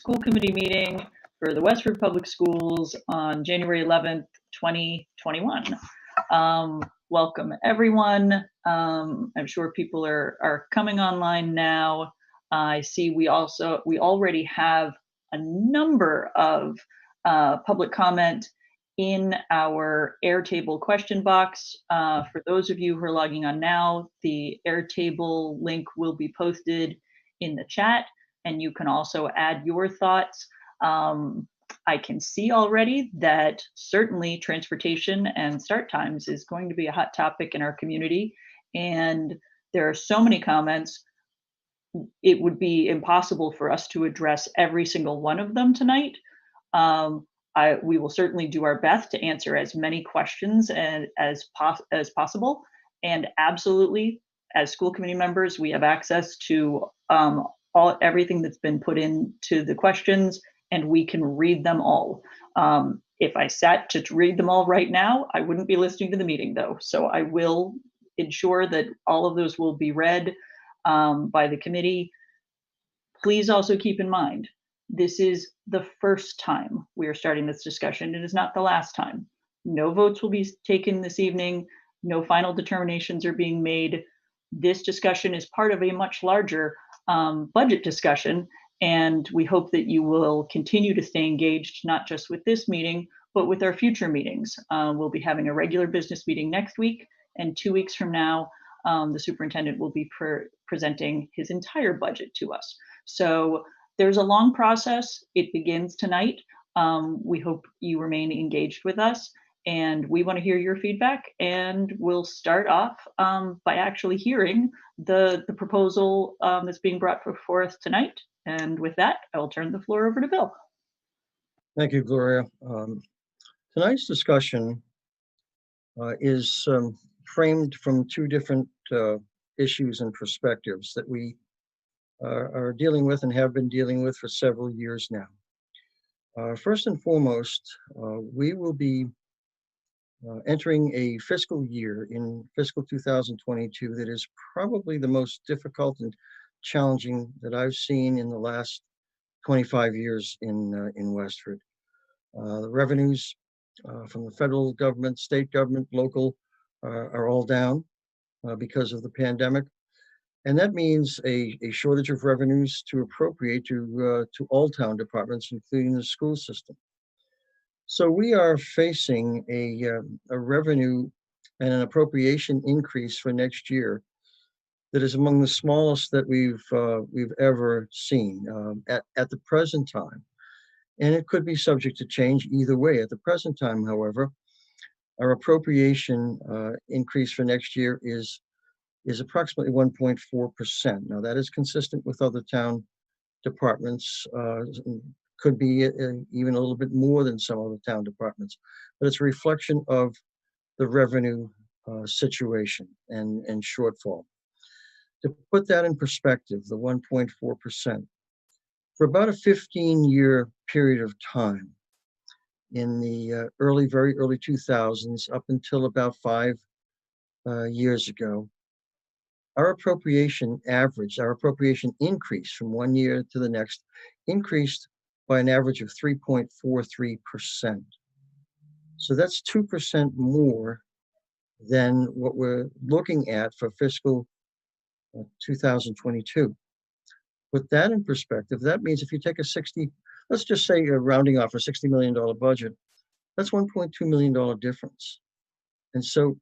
school committee meeting for the Westford Public Schools on January 11th, 2021. Welcome everyone. I'm sure people are coming online now. I see we already have a number of public comment in our Airtable question box. For those of you who are logging on now, the Airtable link will be posted in the chat, and you can also add your thoughts. I can see already that certainly transportation and start times is going to be a hot topic in our community, and there are so many comments. It would be impossible for us to address every single one of them tonight. We will certainly do our best to answer as many questions as possible. And absolutely, as school committee members, we have access to everything that's been put into the questions, and we can read them all. If I sat to read them all right now, I wouldn't be listening to the meeting though. So I will ensure that all of those will be read by the committee. Please also keep in mind, this is the first time we are starting this discussion. It is not the last time. No votes will be taken this evening. No final determinations are being made. This discussion is part of a much larger budget discussion, and we hope that you will continue to stay engaged, not just with this meeting, but with our future meetings. We'll be having a regular business meeting next week, and 2 weeks from now, the superintendent will be presenting his entire budget to us. So there's a long process. It begins tonight. We hope you remain engaged with us, and we want to hear your feedback. And we'll start off by actually hearing the proposal that's being brought before us tonight. And with that, I will turn the floor over to Bill. Thank you, Gloria. Tonight's discussion is framed from two different issues and perspectives that we are dealing with and have been dealing with for several years now. First and foremost, we will be entering a fiscal year in fiscal 2022 that is probably the most difficult and challenging that I've seen in the last 25 years in Westford. The revenues from the federal government, state government, local are all down because of the pandemic. And that means a shortage of revenues to appropriate to all town departments, including the school system. So we are facing a revenue and an appropriation increase for next year that is among the smallest that we've ever seen at the present time. And it could be subject to change either way. At the present time, however, our appropriation increase for next year is approximately 1.4%. Now that is consistent with other town departments, could be even a little bit more than some other town departments, but it's a reflection of the revenue situation and shortfall. To put that in perspective, the 1.4%, for about a 15-year period of time, in the very early 2000s up until about 5 years ago, our appropriation increase from one year to the next increased by an average of 3.43%. So that's 2% more than what we're looking at for fiscal 2022. Put that in perspective, that means if you take let's just say you're rounding off a $60 million budget, that's $1.2 million difference. And so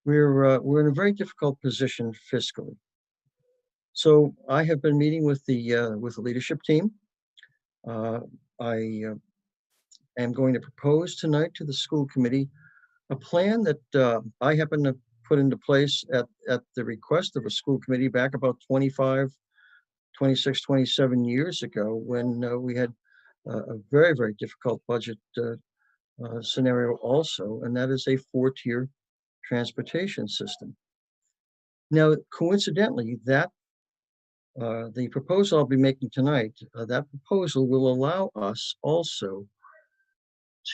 we're in a very difficult position fiscally. So I have been meeting with the leadership team. I am going to propose tonight to the school committee a plan that I happen to put into place at the request of a school committee back about 26, 27 years ago, when we had a very, very difficult budget scenario also, and that is a 4-tier transportation system. Now, coincidentally, that the proposal I'll be making tonight, that proposal will allow us also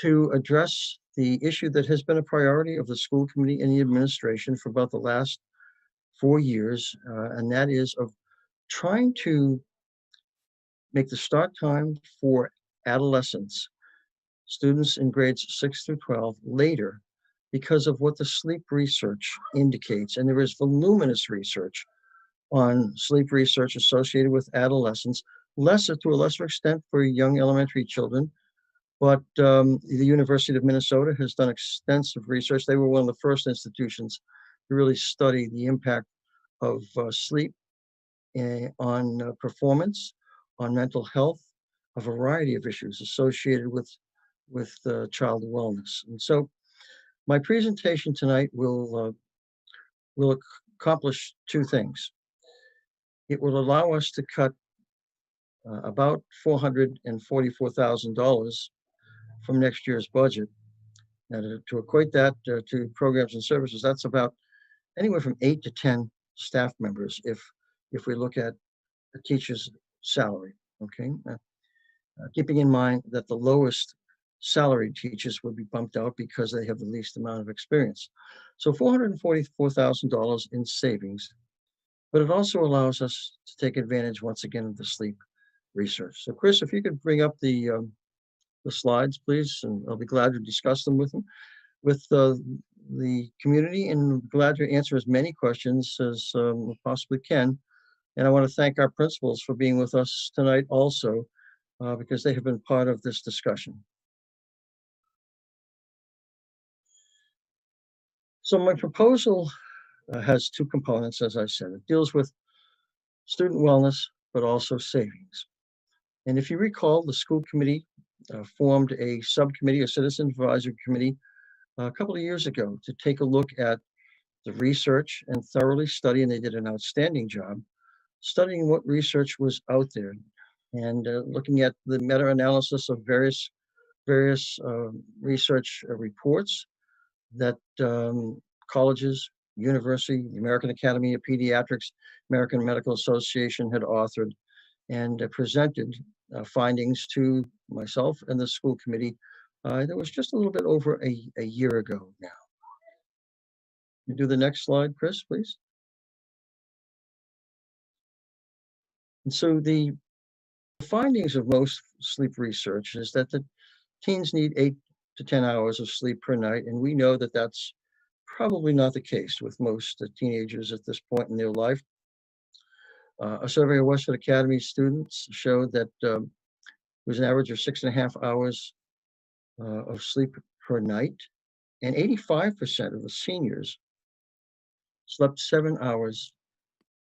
to address the issue that has been a priority of the school committee and the administration for about the last 4 years, and that is of trying to make the start time for adolescents, students in grades 6 through 12, later because of what the sleep research indicates. And there is voluminous research on sleep research associated with adolescents, to a lesser extent for young elementary children. But the University of Minnesota has done extensive research. They were one of the first institutions to really study the impact of sleep on performance, on mental health, a variety of issues associated with child wellness. And so my presentation tonight will accomplish two things. It will allow us to cut about $444,000 from next year's budget. Now, to equate that to programs and services, that's about anywhere from 8 to 10 staff members if we look at a teacher's salary, okay? Keeping in mind that the lowest salaried teachers would be bumped out because they have the least amount of experience. So $444,000 in savings, but it also allows us to take advantage once again of the sleep research. So Chris, if you could bring up the slides, please, and I'll be glad to discuss them with the community, and glad to answer as many questions as we possibly can. And I want to thank our principals for being with us tonight also, because they have been part of this discussion. So my proposal has two components, as I said. It deals with student wellness, but also savings. And if you recall, the school committee formed a subcommittee, a citizen advisory committee, a couple of years ago to take a look at the research and thoroughly study, and they did an outstanding job studying what research was out there and looking at the meta-analysis of various research reports that colleges, university, the American Academy of Pediatrics, American Medical Association had authored and presented findings to myself and the school committee. That was just a little bit over a year ago now. You do the next slide, Chris, please. And so the findings of most sleep research is that the teens need 8 to 10 hours of sleep per night, and we know that that's probably not the case with most teenagers at this point in their life. A survey of Westford Academy students showed that it was an average of 6.5 hours of sleep per night, and 85% of the seniors slept 7 hours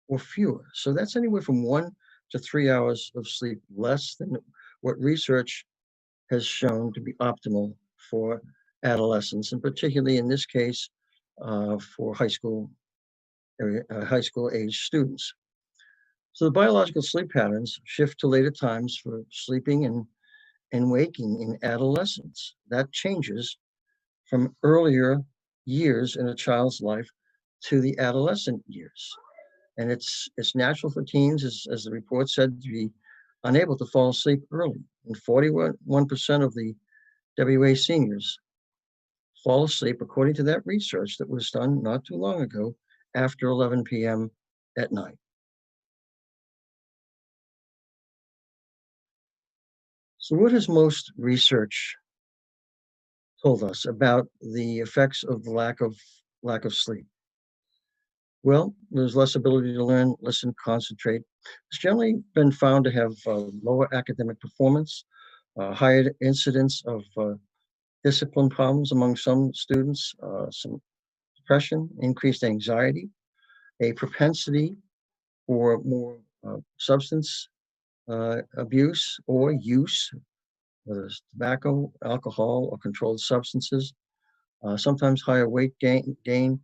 or fewer. So that's anywhere from 1 to 3 hours of sleep less than what research has shown to be optimal for adolescents, and particularly in this case for high school age students. So the biological sleep patterns shift to later times for sleeping and waking in adolescence. That changes from earlier years in a child's life to the adolescent years. And it's natural for teens, as the report said, to be unable to fall asleep early. And 41% of the WA seniors fall asleep, according to that research that was done not too long ago, after 11 p.m. at night. So what has most research told us about the effects of the lack of sleep? Well, there's less ability to learn, listen, concentrate. It's generally been found to have lower academic performance, higher incidence of discipline problems among some students, some depression, increased anxiety, a propensity for more substance abuse or use, whether it's tobacco, alcohol, or controlled substances, sometimes higher weight gain,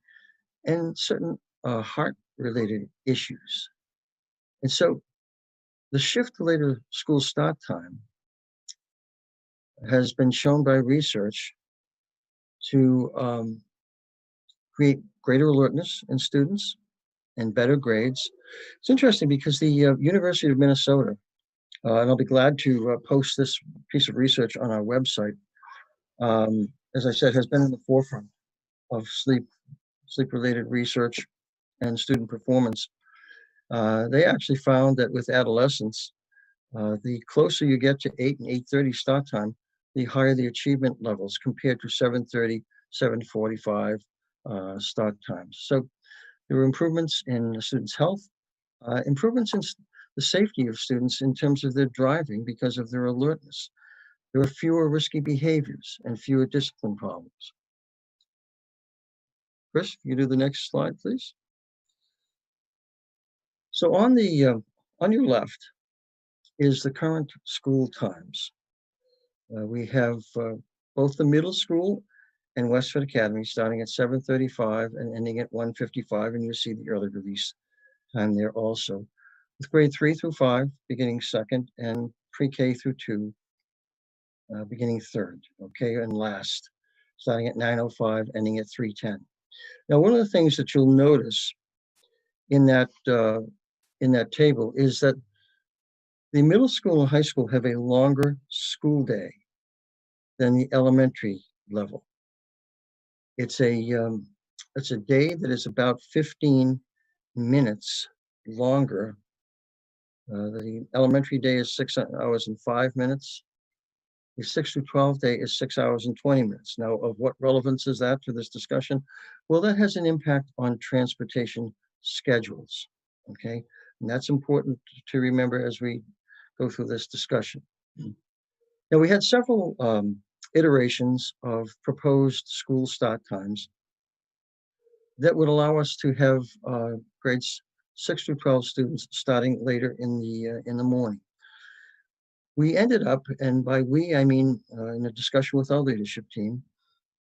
and certain heart-related issues. And so the shift to later school start time has been shown by research to create greater alertness in students and better grades. It's interesting because the University of Minnesota, and I'll be glad to post this piece of research on our website, as I said, has been in the forefront of sleep-related research and student performance. They actually found that with adolescents, The closer you get to 8 and 8:30 start time, the higher the achievement levels compared to 7:30, 7:45 start times. So there were improvements in the students' health, improvements in the safety of students in terms of their driving because of their alertness. There were fewer risky behaviors and fewer discipline problems. Chris, you do the next slide, please. So on your left is the current school times. We have both the middle school and Westford Academy starting at 7:35 and ending at 1:55, and you see the early release time there also. With grade 3 through 5 beginning second, and pre-K through 2 beginning third, okay, and last, starting at 9:05, ending at 3:10. Now, one of the things that you'll notice in that table is that the middle school and high school have a longer school day than the elementary level. It's a day that is about 15 minutes longer. The elementary day is 6 hours and 5 minutes. The 6 to 12 day is 6 hours and 20 minutes. Now, of what relevance is that to this discussion? Well, that has an impact on transportation schedules, okay? And that's important to remember as we go through this discussion. Now, we had several iterations of proposed school start times that would allow us to have grades 6 through 12 students starting later in the morning. We ended up, and by we, I mean in a discussion with our leadership team,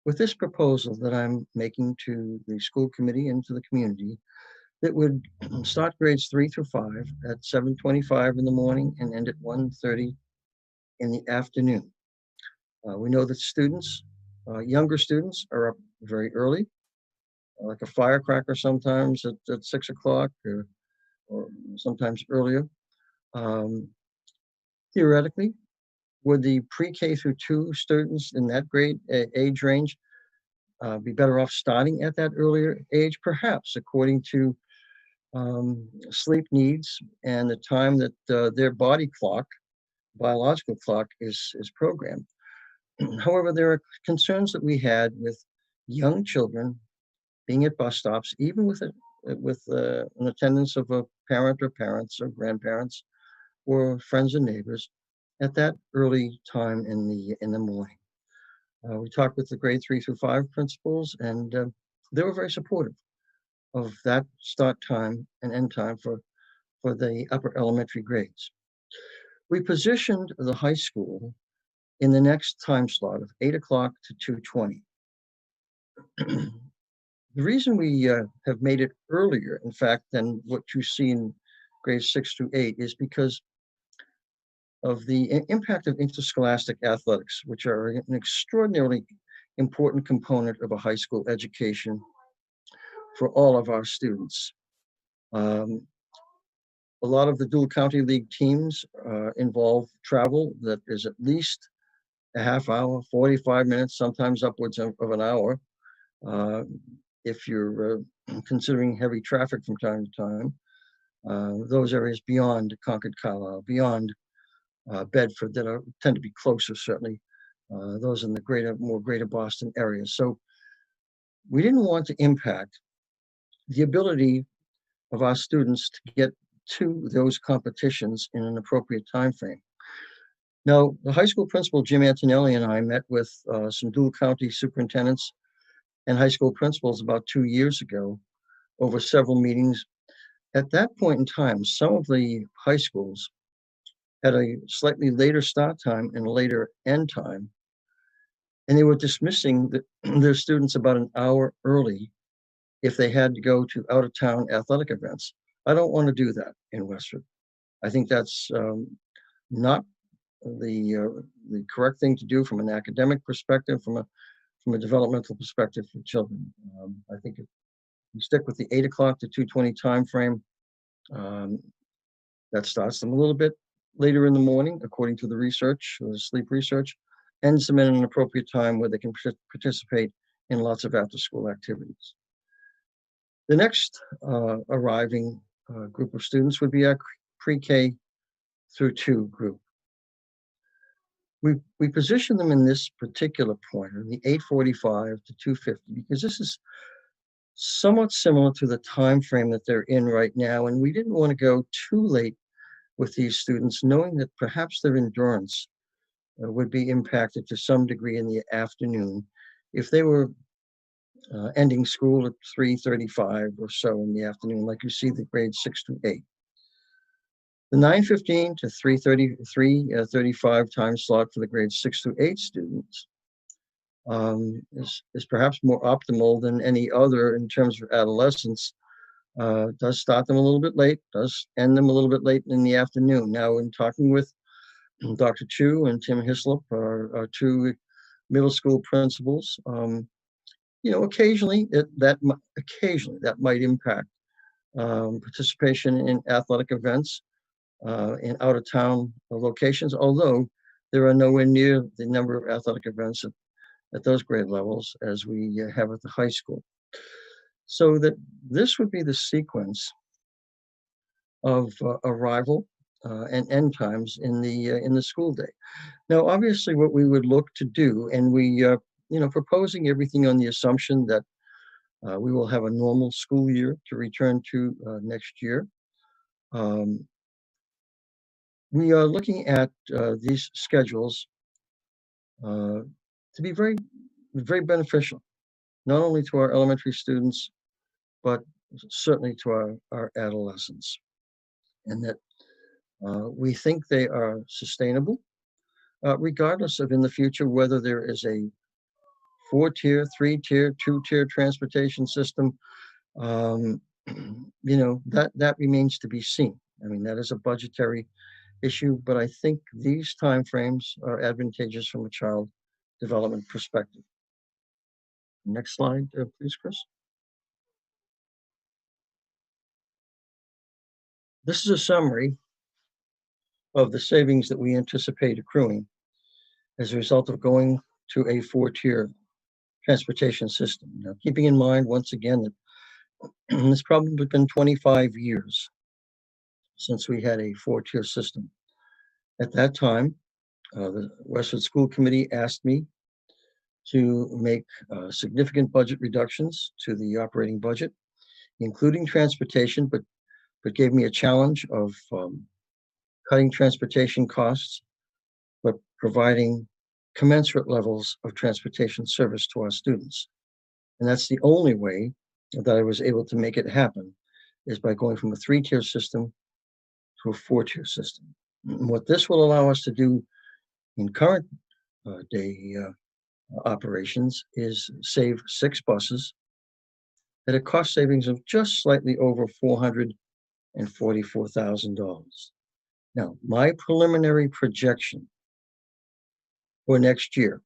with this proposal that I'm making to the school committee and to the community that would start grades 3 through 5 at 7:25 in the morning and end at 1:30 in the afternoon. We know that students, younger students, are up very early, like a firecracker sometimes at 6 o'clock or sometimes earlier. Theoretically, would the pre-K through 2 students in that grade age range be better off starting at that earlier age? Perhaps, according to sleep needs and the time that their body clock, biological clock, is programmed. However, there are concerns that we had with young children being at bus stops, even with an attendance of a parent or parents or grandparents or friends and neighbors at that early time in the morning. We talked with the grade 3 through 5 principals, and they were very supportive of that start time and end time for the upper elementary grades. We positioned the high school in the next time slot of 8 o'clock to 2:20. The reason we have made it earlier, in fact, than what you see in grades 6 through 8 is because of the impact of interscholastic athletics, which are an extraordinarily important component of a high school education for all of our students. A lot of the dual county league teams involve travel that is at least a half hour, 45 minutes, sometimes upwards of an hour. If you're considering heavy traffic from time to time, those areas beyond Concord, Carlisle, beyond Bedford that tend to be closer, certainly, those in the more greater Boston area. So we didn't want to impact the ability of our students to get to those competitions in an appropriate time frame. Now, the high school principal, Jim Antonelli, and I met with some dual county superintendents and high school principals about 2 years ago over several meetings. At that point in time, some of the high schools had a slightly later start time and later end time, and they were dismissing their students about an hour early if they had to go to out-of-town athletic events. I don't want to do that in Westford. I think that's not the correct thing to do from an academic perspective, from a developmental perspective for children. I think if we stick with the 8 o'clock to 2:20 time frame, that starts them a little bit later in the morning, according to the research, the sleep research, ends them in an appropriate time where they can participate in lots of after-school activities. The next arriving group of students would be our pre-K through 2 group. We position them in this particular pointer, the 845 to 250, because this is somewhat similar to the time frame that they're in right now, and we didn't want to go too late with these students, knowing that perhaps their endurance would be impacted to some degree in the afternoon if they were ending school at 3:35 or so in the afternoon, like you see the grades 6 to 8. The 9:15 to 3:35 time slot for the grades 6 to 8 students is perhaps more optimal than any other in terms of adolescence. Does start them a little bit late, does end them a little bit late in the afternoon. Now, in talking with Dr. Chu and Tim Hislop, our 2 middle school principals, occasionally that might impact participation in athletic events in out-of-town locations, although there are nowhere near the number of athletic events at those grade levels as we have at the high school. So that this would be the sequence of arrival and end times in the school day. Now, obviously, what we would look to do, and we proposing everything on the assumption that we will have a normal school year to return to next year. We are looking at these schedules to be very, very beneficial, not only to our elementary students, but certainly to our adolescents, and that we think they are sustainable, regardless of in the future whether there is a 4-tier, 3-tier, 2-tier transportation system. That remains to be seen. I mean, that is a budgetary issue, but I think these timeframes are advantageous from a child development perspective. Next slide, please, Chris. This is a summary of the savings that we anticipate accruing as a result of going to a 4-tier transportation system. Now, keeping in mind, once again, that it's probably been 25 years since we had a 4-tier system. At that time, the Westford School Committee asked me to make significant budget reductions to the operating budget, including transportation, but gave me a challenge of cutting transportation costs, but providing commensurate levels of transportation service to our students. And that's the only way that I was able to make it happen, is by going from a 3-tier system to a 4-tier system. And what this will allow us to do in current day operations is save 6 buses at a cost savings of just slightly over $444,000. Now, my preliminary projection for next year,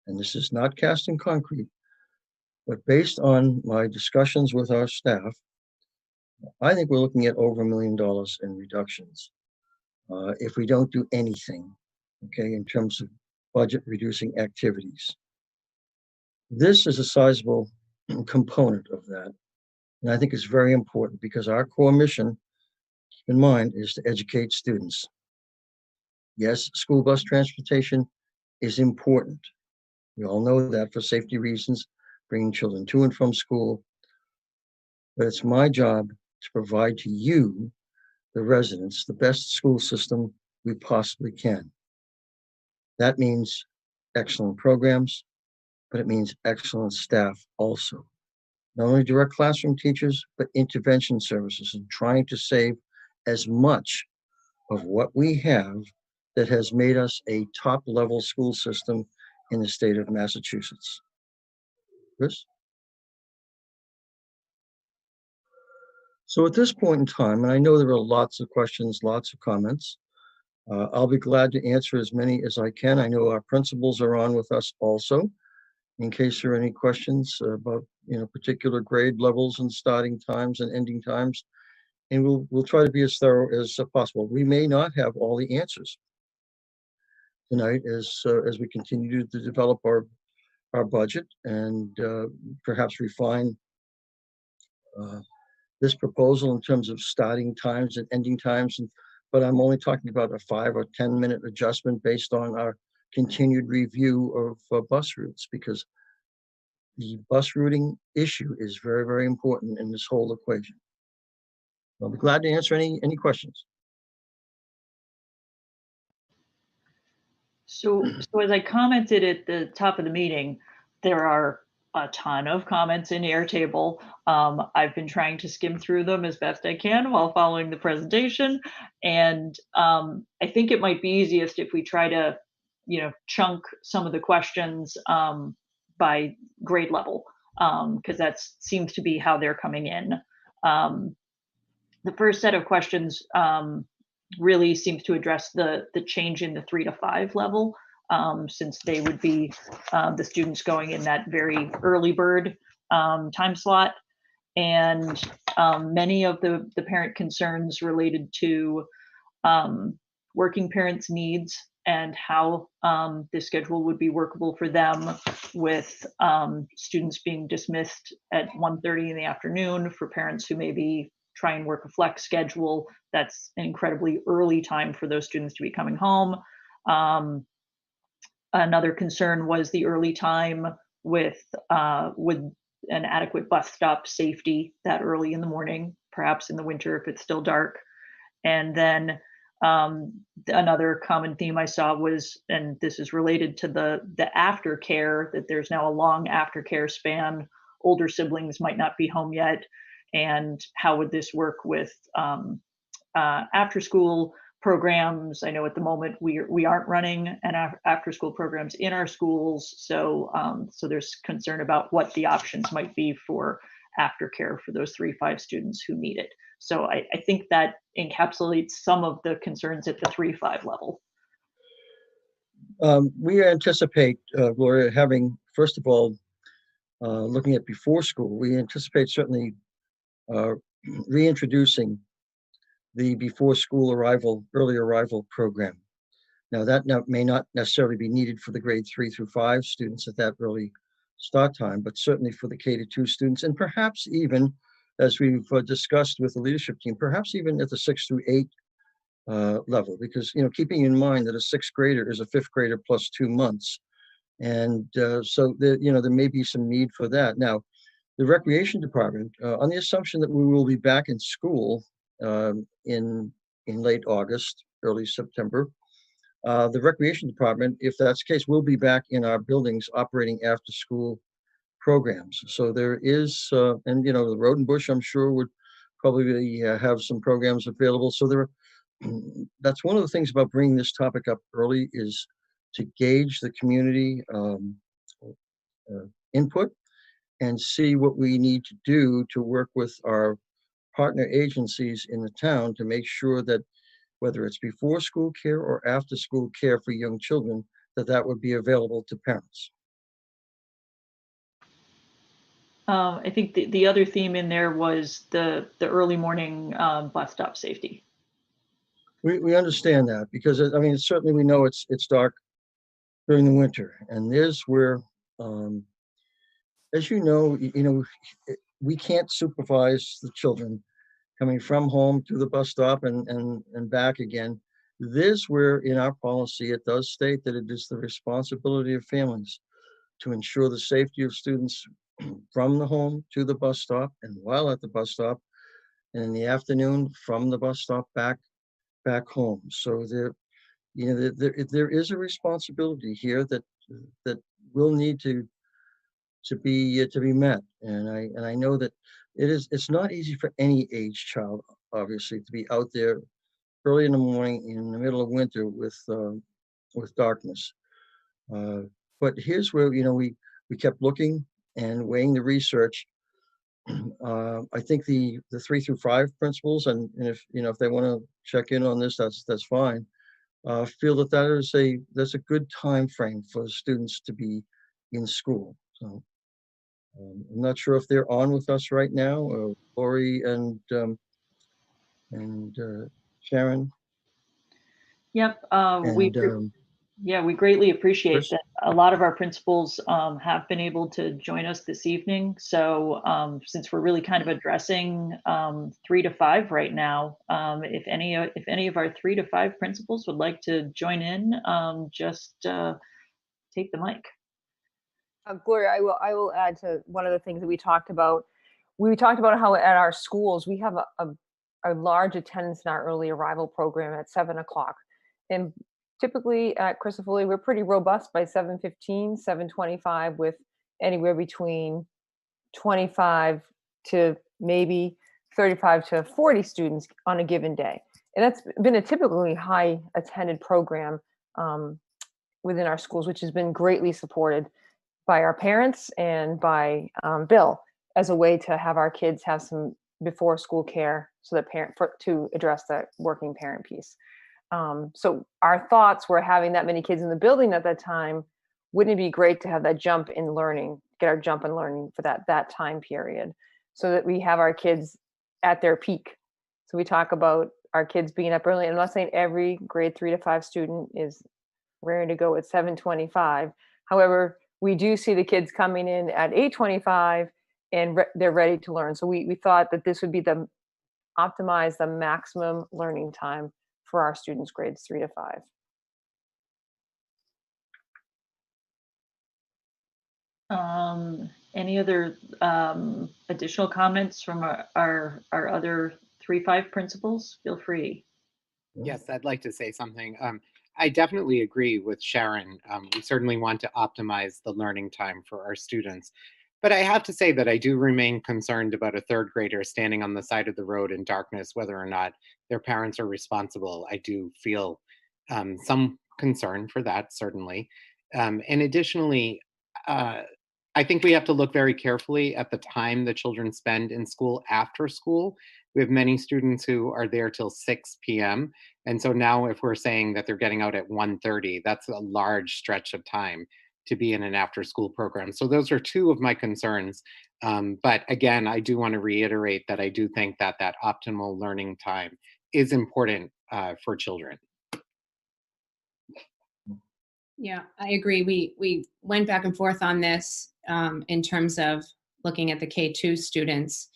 and this is not cast in concrete, but based on my discussions with our staff, I think we're looking at over $1 million in reductions if we don't do anything, okay, in terms of budget reducing activities. This is a sizable component of that, and I think it's very important because our core mission, keep in mind, is to educate students. Yes, school bus transportation is important. We all know that for safety reasons, bringing children to and from school. But it's my job to provide to you, the residents, the best school system we possibly can. That means excellent programs, but it means excellent staff also. Not only direct classroom teachers, but intervention services, and trying to save as much of what we have that has made us a top-level school system in the state of Massachusetts. Chris? So at this point in time, and I know there are lots of questions, lots of comments, I'll be glad to answer as many as I can. I know our principals are on with us also, in case there are any questions about particular grade levels and starting times and ending times. And we'll try to be as thorough as possible. We may not have all the answers tonight as we continue to develop our budget and perhaps refine this proposal in terms of starting times and ending times, and but I'm only talking about a 5 or 10-minute adjustment based on our continued review of bus routes, because the bus routing issue is very, very important in this whole equation. I'll be glad to answer any questions. So as I commented at the top of the meeting, there are a ton of comments in Airtable. I've been trying to skim through them as best I can while following the presentation. And I think it might be easiest if we try to, chunk some of the questions by grade level, because that seems to be how they're coming in. The first set of questions really seems to address the change in the 3 to 5 level, since they would be the students going in that very early bird time slot. And many of the parent concerns related to working parents' needs and how the schedule would be workable for them, with students being dismissed at 1:30 in the afternoon for parents who maybe try and work a flex schedule. That's an incredibly early time for those students to be coming home. Another concern was the early time with an adequate bus stop safety that early in the morning, perhaps in the winter if it's still dark. And then another common theme I saw was, and this is related to the aftercare, that there's now a long aftercare span. Older siblings might not be home yet, and how would this work with after school programs? I know at the moment we aren't running an after school programs in our schools, so there's concern about what the options might be for aftercare for those 3-5 students who need it. So I think that encapsulates some of the concerns at the 3-5 level. We anticipate, Gloria, having, first of all, looking at before school, we anticipate certainly reintroducing the before school early arrival program. Now that may not necessarily be needed for the grade 3 through 5 students at that early start time, but certainly for the K-2 students, and perhaps even, as we've discussed with the leadership team, perhaps even at the 6 through 8 level, because keeping in mind that a 6th grader is a 5th grader plus 2 months, and so there may be some need for that. Now, the recreation department, on the assumption that we will be back in school in late August, early September, the recreation department, if that's the case, will be back in our buildings operating after school programs. So there is, and the Road and Bush, I'm sure, would probably have some programs available. So that's one of the things about bringing this topic up early, is to gauge the community input and see what we need to do to work with our partner agencies in the town to make sure that whether it's before school care or after school care for young children, that would be available to parents. I think the other theme in there was the early morning bus stop safety. We understand that, because certainly we know it's dark during the winter, and there's where, as we can't supervise the children coming from home to the bus stop and back again. This, where in our policy, it does state that it is the responsibility of families to ensure the safety of students from the home to the bus stop, and while at the bus stop, and in the afternoon from the bus stop back home. So there is a responsibility here that will need to be met, and I know that it's not easy for any age child, obviously, to be out there early in the morning in the middle of winter with darkness. But here's where we kept looking and weighing the research. I think the 3 through 5 principals, and if they want to check in on this, that's fine. Feel that's a good time frame for students to be in school. So I'm not sure if they're on with us right now, Lori and Sharon. Yep. Yeah, we greatly appreciate Chris? that. A lot of our principals have been able to join us this evening. So since we're really kind of addressing 3 to 5 right now, if any of our 3 to 5 principals would like to join in, just take the mic. Gloria, I will add to one of the things that we talked about. We talked about how at our schools we have a large attendance in our early arrival program at 7 o'clock. And typically at Crisafulli, we're pretty robust by 7:15, 7:25, with anywhere between 25 to maybe 35 to 40 students on a given day. And that's been a typically high attended program within our schools, which has been greatly supported by our parents and by Bill as a way to have our kids have some before school care, so that to address the working parent piece. So our thoughts were, having that many kids in the building at that time, wouldn't it be great to have that jump in learning, get our jump in learning for that time period, so that we have our kids at their peak. So we talk about our kids being up early. I'm not saying every grade 3 to 5 student is ready to go at 7:25. However, we do see the kids coming in at 8:25 and they're ready to learn. So we thought that this would be the optimize the maximum learning time for our students grades 3 to 5. Any other additional comments from our other 3-5 principals? Feel free. Yes, I'd like to say something. I definitely agree with Sharon. We certainly want to optimize the learning time for our students. But I have to say that I do remain concerned about a third grader standing on the side of the road in darkness, whether or not their parents are responsible. I do feel some concern for that, certainly. And additionally, uh, I think we have to look very carefully at the time the children spend in school after school. We have many students who are there till 6 p.m. And so now if we're saying that they're getting out at 1:30, that's a large stretch of time to be in an after school program. So those are two of my concerns. But again, I do want to reiterate that I do think that that optimal learning time is important for children. Yeah, I agree. We went back and forth on this in terms of looking at the K2 students.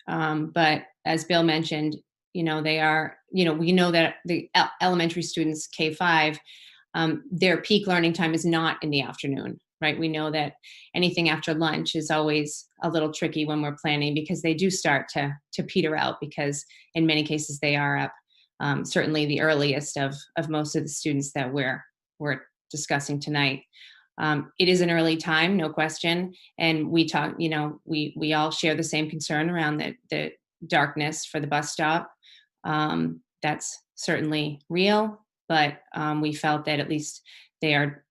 But as Bill mentioned, they are, we know that the elementary students, K5, their peak learning time is not in the afternoon, right? We know that anything after lunch is always a little tricky when we're planning, because they do start to peter out, because in many cases they are up, certainly the earliest of most of the students that we're discussing tonight. It is an early time, no question. And we talk, we all share the same concern around the darkness for the bus stop. That's certainly real, but we felt that at least they are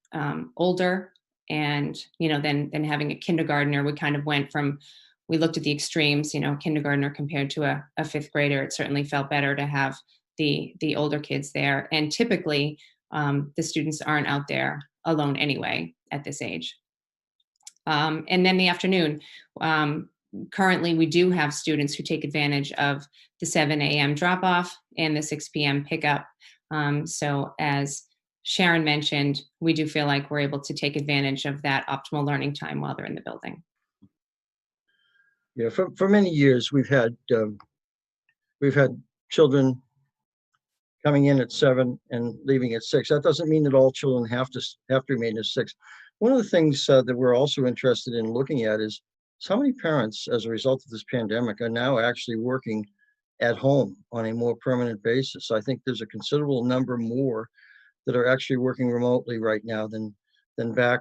older, and then having a kindergartner, we kind of went from, we looked at the extremes, kindergartner compared to a fifth grader. It certainly felt better to have the older kids there, and typically the students aren't out there alone anyway at this age. And then the afternoon. Currently, we do have students who take advantage of the 7 a.m. drop off and the 6 p.m. pickup. So as Sharon mentioned, we do feel like we're able to take advantage of that optimal learning time while they're in the building. Yeah, for many years we've had children coming in at 7 and leaving at 6. That doesn't mean that all children have to remain at 6. One of the things that we're also interested in looking at is how many parents, as a result of this pandemic, are now actually working at home on a more permanent basis. I think there's a considerable number more that are actually working remotely right now than back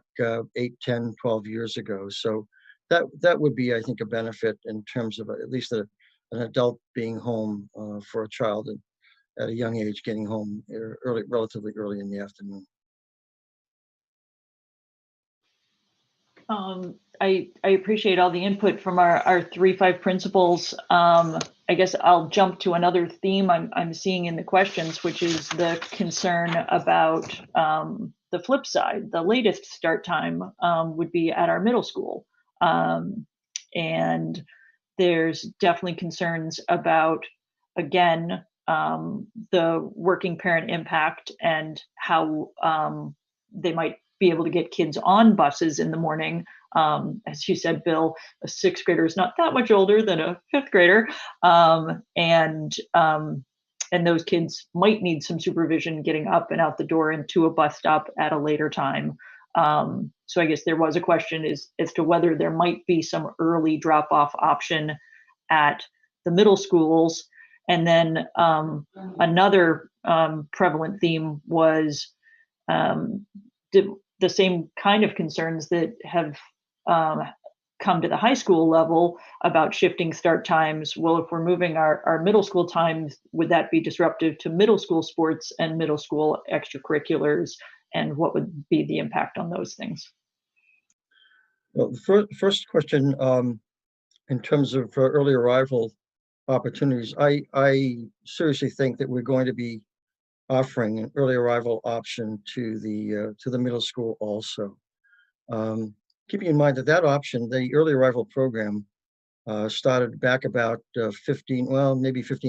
8, 10, 12 years ago. So that would be, I think, a benefit in terms of at least an adult being home for a child at a young age, getting home relatively early in the afternoon. I appreciate all the input from our 3-5 principals. I guess I'll jump to another theme I'm seeing in the questions, which is the concern about the flip side. The latest start time would be at our middle school. And there's definitely concerns about, again, the working parent impact and how they might be able to get kids on buses in the morning. As you said, Bill, a sixth grader is not that much older than a fifth grader. And those kids might need some supervision getting up and out the door and to a bus stop at a later time. So I guess there was a question as to whether there might be some early drop-off option at the middle schools. And then another prevalent theme was the same kind of concerns that have come to the high school level about shifting start times. Well, if we're moving our middle school times, would that be disruptive to middle school sports and middle school extracurriculars? And what would be the impact on those things? Well, the first question, in terms of early arrival opportunities, I seriously think that we're going to be offering an early arrival option to the middle school also. Keeping in mind that option, the early arrival program, started back about 15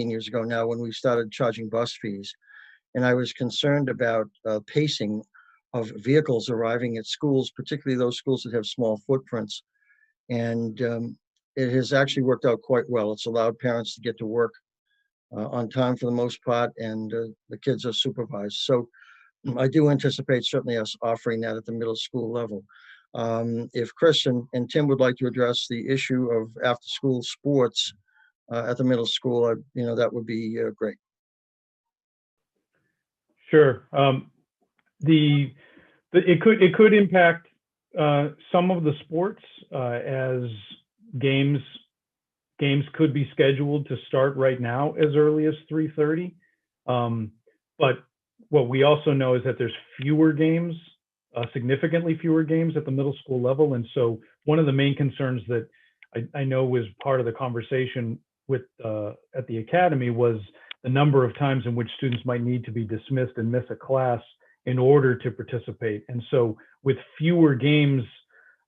years ago now, when we started charging bus fees. And I was concerned about pacing of vehicles arriving at schools, particularly those schools that have small footprints. And it has actually worked out quite well. It's allowed parents to get to work on time for the most part, and the kids are supervised. So I do anticipate certainly us offering that at the middle school level. If Chris and Tim would like to address the issue of after-school sports at the middle school, that would be great. Sure. It could impact some of the sports, as games could be scheduled to start right now as early as 3:30. But what we also know is that there's fewer games, significantly fewer games at the middle school level. And so one of the main concerns that I know was part of the conversation with at the academy was the number of times in which students might need to be dismissed and miss a class in order to participate. And so with fewer games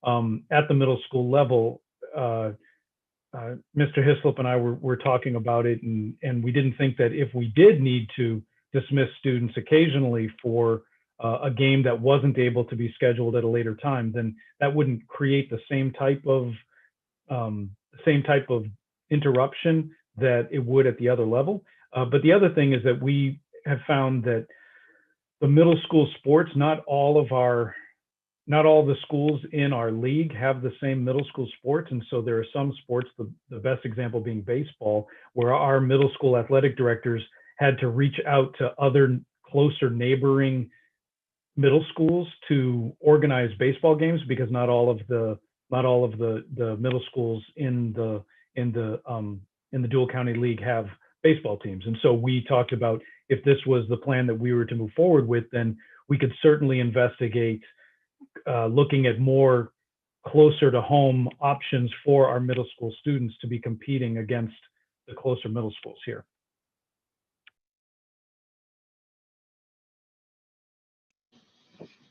at the middle school level, Mr. Hislop and I were talking about it, and we didn't think that if we did need to dismiss students occasionally for a game that wasn't able to be scheduled at a later time, then that wouldn't create the same type of interruption that it would at the other level. But the other thing is that we have found that the middle school sports, not all the schools in our league have the same middle school sports. And so there are some sports, the best example being baseball, where our middle school athletic directors had to reach out to other closer neighboring middle schools to organize baseball games, because not all of the middle schools in the Dual County League have baseball teams. And so we talked about, if this was the plan that we were to move forward with, then we could certainly investigate looking at more closer to home options for our middle school students to be competing against the closer middle schools here.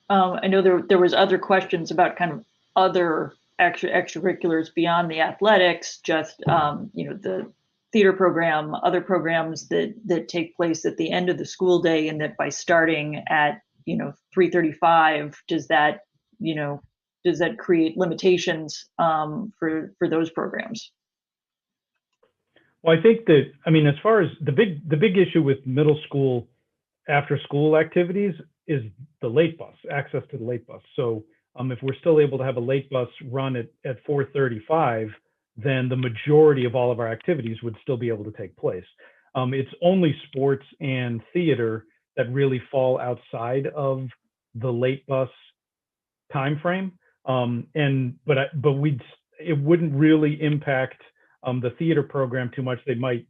I know there was other questions about kind of other extracurriculars beyond the athletics, just the theater program, other programs that take place at the end of the school day, and that by starting at 3:35, does that create limitations for those programs? Well, I think that, as far as the big issue with middle school after school activities is the late bus, access to the late bus. So if we're still able to have a late bus run at 4:35, then the majority of all of our activities would still be able to take place. It's only sports and theater that really fall outside of the late bus timeframe. It wouldn't really impact the theater program too much. They might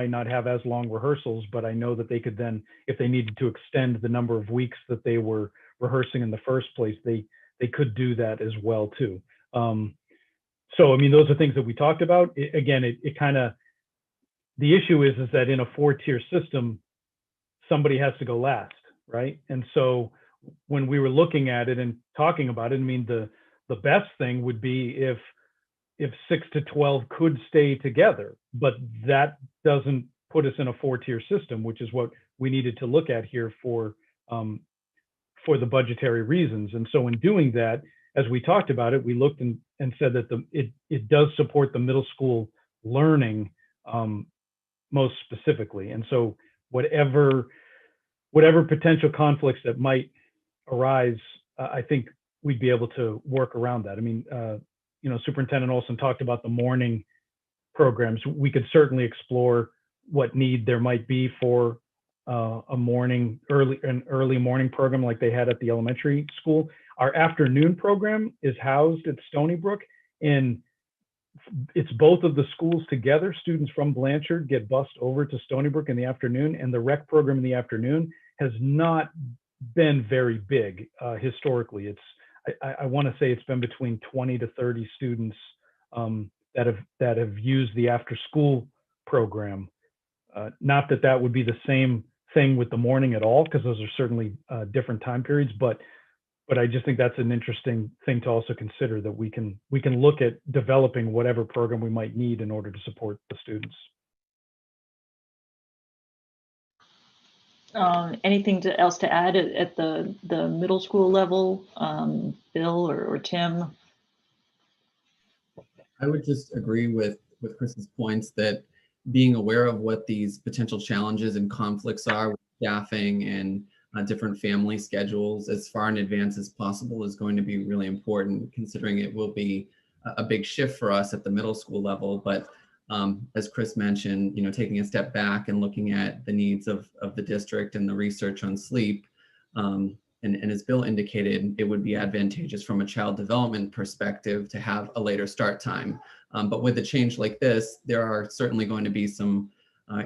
not have as long rehearsals, but I know that they could then, if they needed to extend the number of weeks that they were rehearsing in the first place, they could do that as well too. So, those are things that we talked about. The issue is that in a 4-tier system, somebody has to go last, right? And so when we were looking at it and talking about it, the best thing would be if 6 to 12 could stay together, but that doesn't put us in a 4-tier system, which is what we needed to look at here for for the budgetary reasons. And so in doing that, as we talked about it, we looked and said that it does support the middle school learning most specifically. And so whatever potential conflicts that might arise, I think we'd be able to work around that. I mean, Superintendent Olson talked about the morning programs. We could certainly explore what need there might be for an early morning program like they had at the elementary school. Our afternoon program is housed at Stony Brook, and it's both of the schools together. Students from Blanchard get bused over to Stony Brook in the afternoon, and the rec program in the afternoon has not been very big historically. I want to say it's been between 20 to 30 students that have used the after school program. Not that that would be the same thing with the morning at all, because those are certainly different time periods, but I just think that's an interesting thing to also consider, that we can look at developing whatever program we might need in order to support the students. Anything else to add at the middle school level, Bill or Tim? I would just agree with Chris's points that being aware of what these potential challenges and conflicts are with staffing and different family schedules as far in advance as possible is going to be really important, considering it will be a big shift for us at the middle school level. But as Chris mentioned, taking a step back and looking at the needs of the district and the research on sleep, and as Bill indicated, it would be advantageous from a child development perspective to have a later start time. But with a change like this, there are certainly going to be some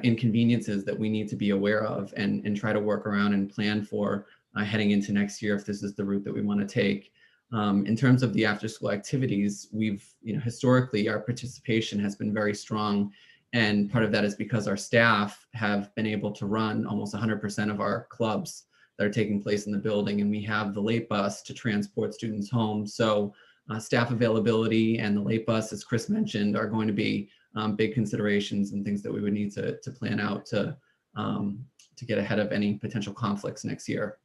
inconveniences that we need to be aware of and try to work around and plan for heading into next year if this is the route that we want to take. In terms of the after school activities, we've, historically our participation has been very strong. And part of that is because our staff have been able to run almost 100% of our clubs that are taking place in the building. And we have the late bus to transport students home. So staff availability and the late bus, as Chris mentioned, are going to be big considerations and things that we would need to plan out to get ahead of any potential conflicts next year.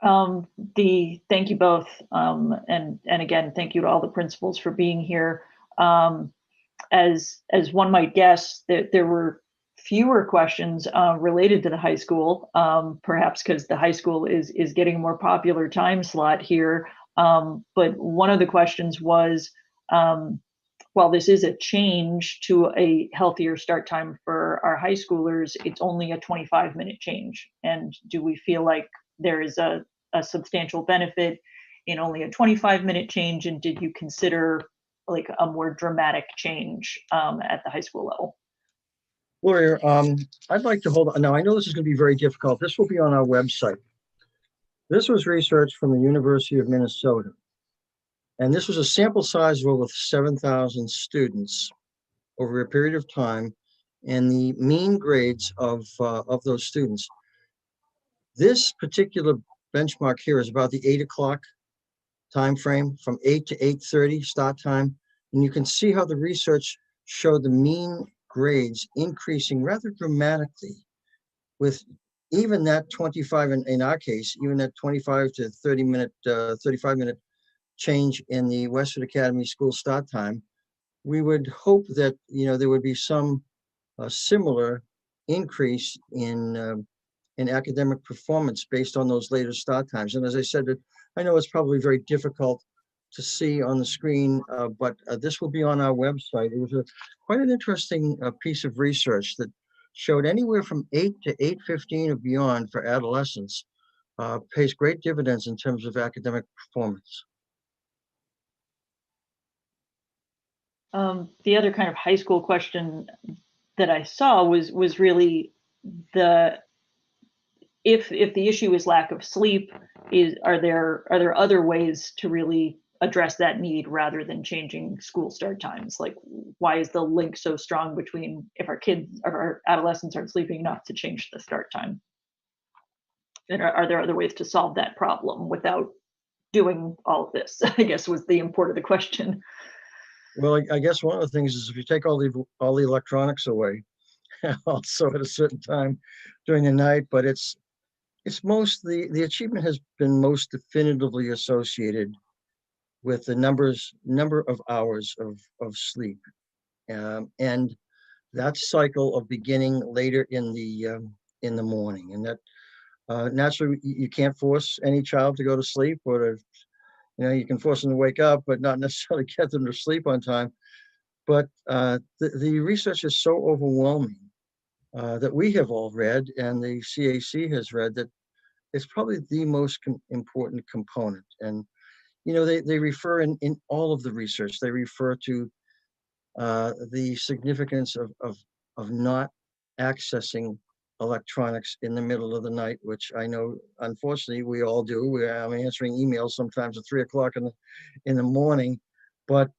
Thank you both, and again, thank you to all the principals for being here. As one might guess, that there were fewer questions related to the high school, perhaps because the high school is getting a more popular time slot here. But one of the questions was, while this is a change to a healthier start time for our high schoolers, it's only a 25-minute change. And do we feel like there is a substantial benefit in only a 25-minute change? And did you consider like a more dramatic change at the high school level? Gloria, I'd like to hold on. Now, I know this is going to be very difficult. This will be on our website. This was research from the University of Minnesota. And this was a sample size of over 7,000 students over a period of time, and the mean grades of those students. This particular benchmark here is about the 8 o'clock time frame, from 8 to 8:30 start time. And you can see how the research showed the mean grades increasing rather dramatically, with even that 25, in our case, even that 25 to 35-minute change in the Westford Academy school start time. We would hope that there would be some similar increase in academic performance based on those later start times. And as I said, I know it's probably very difficult to see on the screen, but this will be on our website. It was quite an interesting piece of research that showed anywhere from 8 to 8:15 or beyond for adolescents pays great dividends in terms of academic performance. The other kind of high school question that I saw was really if the issue is lack of sleep, are there other ways to really address that need rather than changing school start times? Like, why is the link so strong between if our kids or our adolescents aren't sleeping enough to change the start time? And are there other ways to solve that problem without doing all of this? I guess was the import of the question. Well, I guess one of the things is if you take all the electronics away, also at a certain time during the night, but it's it's most, the achievement has been most definitively associated with the number of hours of sleep. And that cycle of beginning later in the morning. And that naturally you can't force any child to go to sleep, or to, you can force them to wake up, but not necessarily get them to sleep on time. But the research is so overwhelming that we have all read, and the CAC has read, that it's probably the most important component. And they refer in all of the research, they refer to the significance of not accessing electronics in the middle of the night, which I know, unfortunately, we all do. I'm answering emails sometimes at 3 o'clock in the morning, but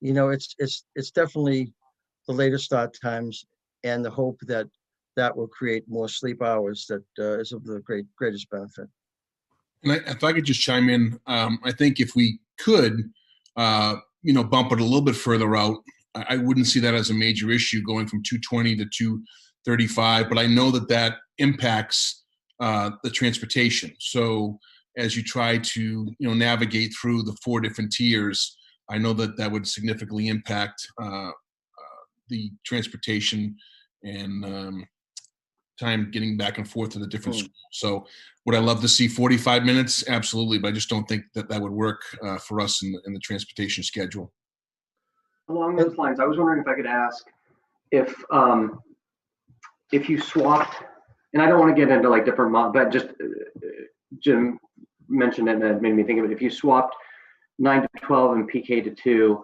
it's definitely the later start times and the hope that that will create more sleep hours that is of the greatest benefit. And if I could just chime in, I think if we could, bump it a little bit further out, I wouldn't see that as a major issue, going from 220 to 235. But I know that impacts the transportation. So as you try to navigate through the 4 different tiers, I know that would significantly impact the transportation and time getting back and forth to the different schools. So would I love to see 45 minutes? Absolutely, but I just don't think that would work for us in the transportation schedule. Along those lines, I was wondering if I could ask if you swapped, and I don't want to get into like different, but just Jim mentioned it and it made me think of it. If you swapped 9 to 12 and PK to 2,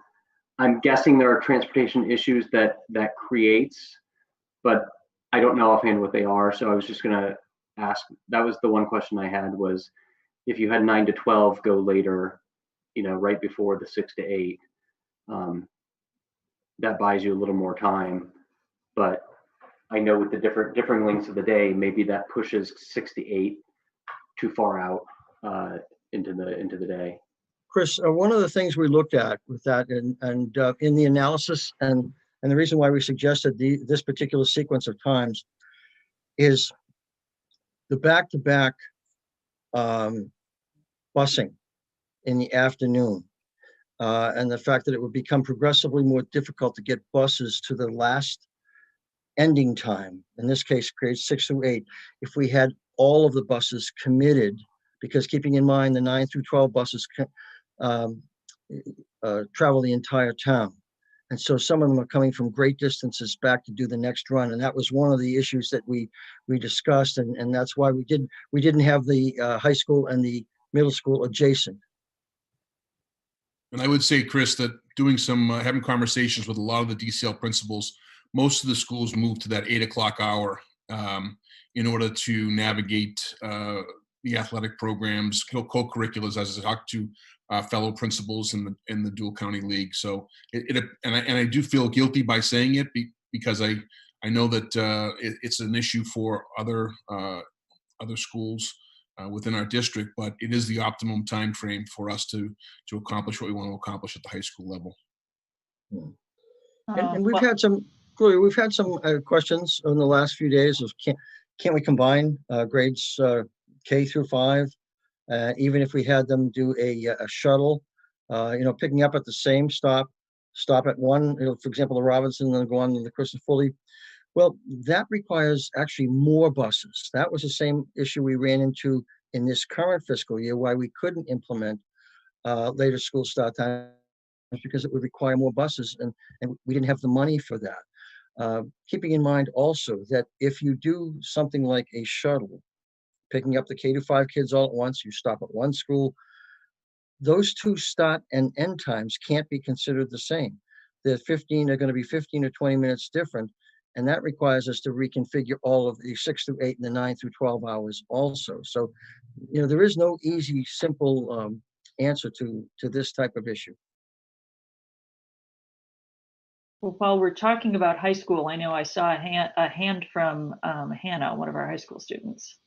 I'm guessing there are transportation issues that creates, but I don't know offhand what they are. So I was just going to ask, that was the one question I had, was if you had 9 to 12 go later, right before the 6 to 8, that buys you a little more time. But I know with the differing lengths of the day, maybe that pushes 6 to 8 too far out into the day. Chris, one of the things we looked at with that, and in the analysis, and the reason why we suggested this particular sequence of times, is the back-to-back busing in the afternoon, and the fact that it would become progressively more difficult to get buses to the last ending time. In this case, grades 6 through 8. If we had all of the buses committed, because keeping in mind the 9 through 12 buses travel the entire town. And so some of them are coming from great distances back to do the next run. And that was one of the issues that we discussed. And that's why we didn't have the high school and the middle school adjacent. And I would say, Chris, that doing some having conversations with a lot of the DCL principals, most of the schools moved to that 8 o'clock hour in order to navigate the athletic programs, co-curriculars, as I talked to fellow principals in the Dual County League. So I do feel guilty by saying it because I know that it's an issue for other schools within our district, but it is the optimum time frame for us to accomplish what we want to accomplish at the high school level. And we've had some, Gloria, we've had some questions in the last few days of can't we combine grades K through 5, even if we had them do a shuttle, picking up at the same stop at one, for example, the Robinson, and then go on to the Christopher Foley. Well, that requires actually more buses. That was the same issue we ran into in this current fiscal year, why we couldn't implement later school start time, because it would require more buses, and we didn't have the money for that. Keeping in mind also that if you do something like a shuttle, picking up the K-5 kids all at once, you stop at one school, those two start and end times can't be considered the same. The 15 are going to be 15 or 20 minutes different, and that requires us to reconfigure all of the 6 through 8 and the 9 through 12 hours also. So, there is no easy, simple answer to this type of issue. Well, while we're talking about high school, I know I saw a hand from Hannah, one of our high school students.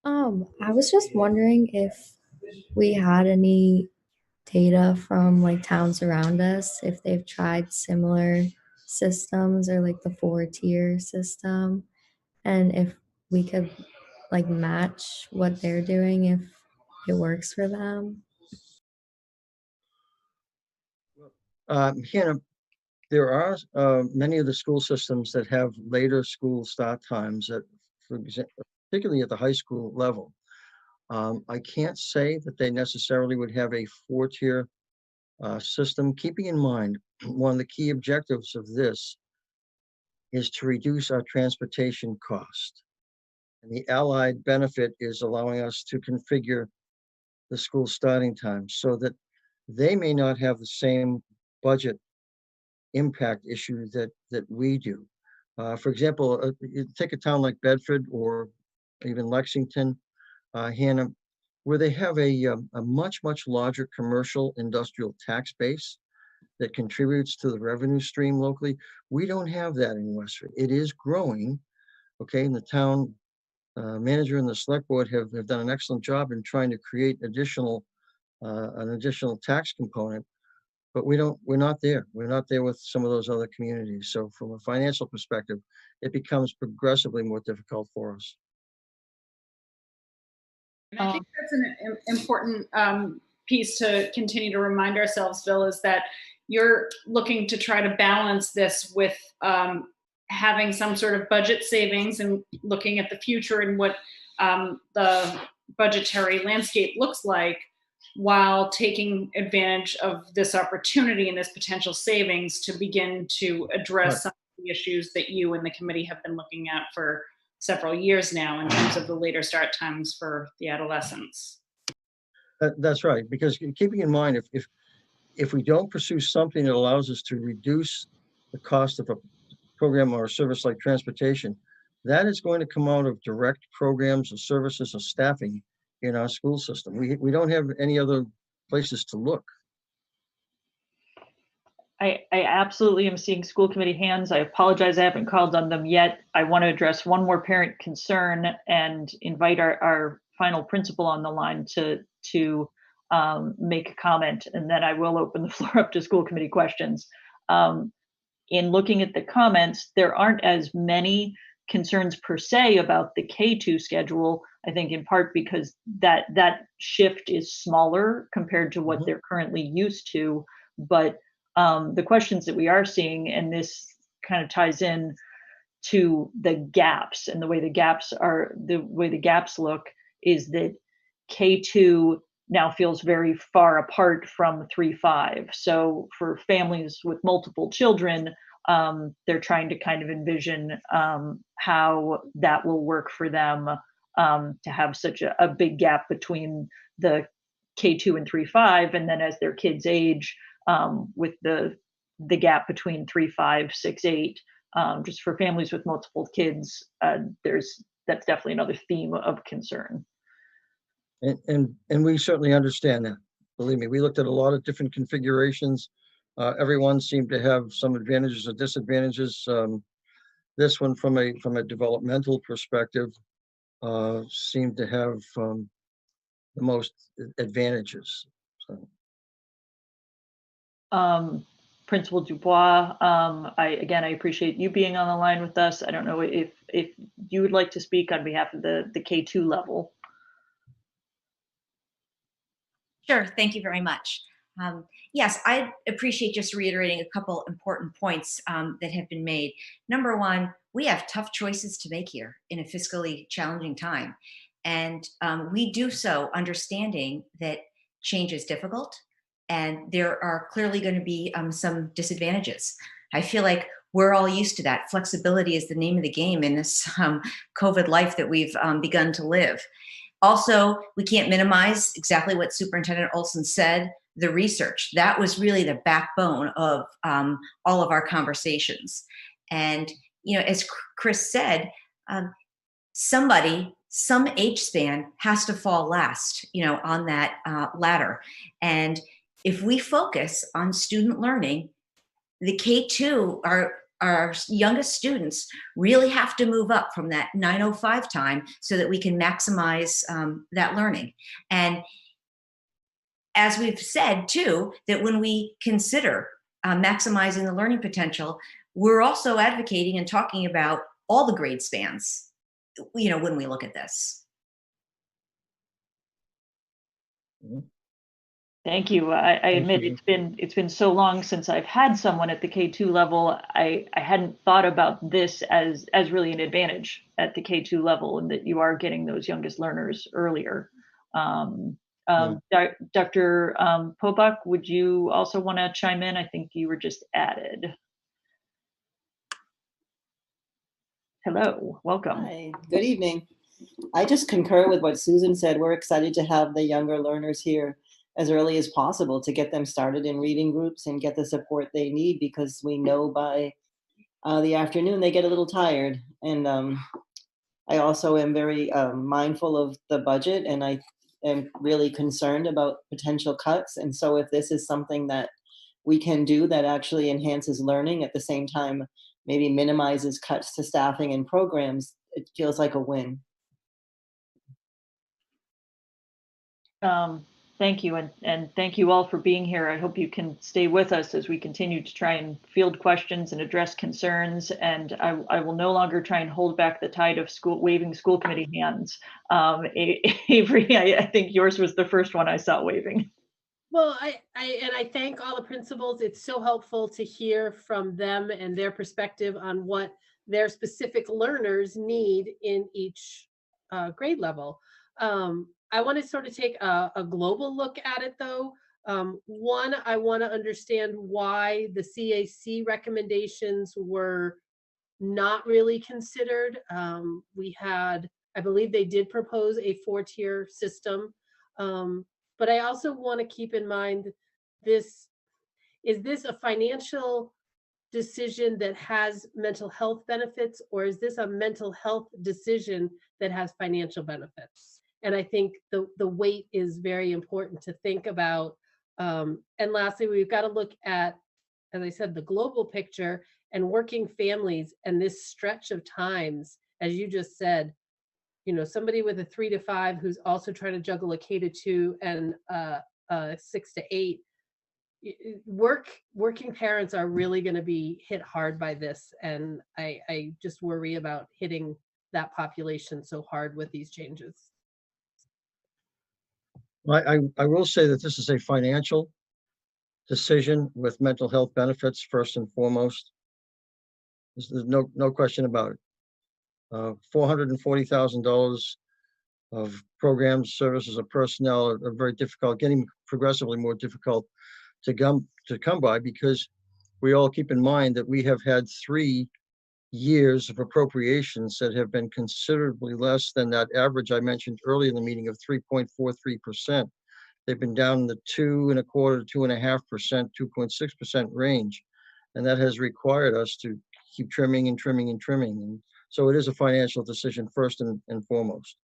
I was just wondering if we had any data from like towns around us, if they've tried similar systems or like the 4-tier system, and if we could like match what they're doing if it works for them? Hannah, there are many of the school systems that have later school start times at, for example, particularly at the high school level. I can't say that they necessarily would have a four-tier system, keeping in mind one of the key objectives of this is to reduce our transportation cost. And the allied benefit is allowing us to configure the school starting time so that they may not have the same budget impact issue that we do. For example, you take a town like Bedford or even Lexington, Hannah, where they have a much larger commercial industrial tax base that contributes to the revenue stream locally. We don't have that in Westford. It is growing, okay, and the town manager and the select board have done an excellent job in trying to create an additional tax component, but we're not there. We're not there with some of those other communities. So from a financial perspective, it becomes progressively more difficult for us. And I think that's an important piece to continue to remind ourselves, Bill, is that you're looking to try to balance this with having some sort of budget savings and looking at the future and what the budgetary landscape looks like, while taking advantage of this opportunity and this potential savings to begin to address some of the issues that you and the committee have been looking at for several years now in terms of the later start times for the adolescents. That's right, because keeping in mind, if we don't pursue something that allows us to reduce the cost of a program or a service like transportation, that is going to come out of direct programs or services or staffing in our school system. We don't have any other places to look. I absolutely am seeing school committee hands. I apologize, I haven't called on them yet. I want to address one more parent concern and invite our final principal on the line to make a comment, and then I will open the floor up to school committee questions. In looking at the comments, there aren't as many concerns per se about the K2 schedule, I think in part because that shift is smaller compared to what they're currently used to. But the questions that we are seeing, and this kind of ties in to the gaps and the way the gaps look, is that K2 now feels very far apart from 3-5. So for families with multiple children, they're trying to kind of envision how that will work for them to have such a big gap between the K2 and 3-5, and then as their kids age, with the gap between 3-5, 6-8, just for families with multiple kids, that's definitely another theme of concern. And we certainly understand that. Believe me, we looked at a lot of different configurations. Everyone seemed to have some advantages or disadvantages. This one, from a developmental perspective, seemed to have the most advantages. So. Principal Dubois, I appreciate you being on the line with us. I don't know if you would like to speak on behalf of the K2 level. Sure, thank you very much. Yes, I appreciate just reiterating a couple important points that have been made. Number one, we have tough choices to make here in a fiscally challenging time. And we do so understanding that change is difficult and there are clearly going to be some disadvantages. I feel like we're all used to that. Flexibility is the name of the game in this COVID life that we've begun to live. Also, we can't minimize exactly what Superintendent Olson said, the research. That was really the backbone of all of our conversations. And, as Chris said, some age span has to fall last, on that ladder. And if we focus on student learning, the K2, our youngest students really have to move up from that 9:05 time so that we can maximize that learning. And as we've said too, that when we consider maximizing the learning potential, we're also advocating and talking about all the grade spans. when we look at this. Thank you. I admit it's been so long since I've had someone at the K2 level. I hadn't thought about this as really an advantage at the K2 level, and that you are getting those youngest learners earlier. Dr. Pobak, would you also want to chime in? I think you were just added. Hello, welcome. Hi, good evening. I just concur with what Susan said. We're excited to have the younger learners here as early as possible to get them started in reading groups and get the support they need, because we know by the afternoon they get a little tired. And I also am very mindful of the budget, and I am really concerned about potential cuts. And so if this is something that we can do that actually enhances learning at the same time, maybe minimizes cuts to staffing and programs, it feels like a win. Thank you, and thank you all for being here. I hope you can stay with us as we continue to try and field questions and address concerns. And I will no longer try and hold back the tide of waving school committee hands. Avery, I think yours was the first one I saw waving. Well, I thank all the principals. It's so helpful to hear from them and their perspective on what their specific learners need in each grade level. I want to sort of take a global look at it, though. One, I want to understand why the CAC recommendations were not really considered. We had, I believe they did propose a 4-tier system. But I also want to keep in mind is this a financial decision that has mental health benefits, or is this a mental health decision that has financial benefits? And I think the weight is very important to think about. And lastly, we've got to look at, as I said, the global picture and working families and this stretch of times, as you just said, somebody with a 3 to 5 who's also trying to juggle a K to 2 and 6 to 8. Working parents are really going to be hit hard by this, and I just worry about hitting that population so hard with these changes. I will say that this is a financial decision with mental health benefits first and foremost. There's no question about it. $440,000 of programs, services, or personnel are very difficult, getting progressively more difficult to come by, because we all keep in mind that we have had 3 years of appropriations that have been considerably less than that average I mentioned earlier in the meeting of 3.43%. They've been down in the 2.25% to 2.5%, 2.6% range. And that has required us to keep trimming and trimming and trimming. And so it is a financial decision first and foremost.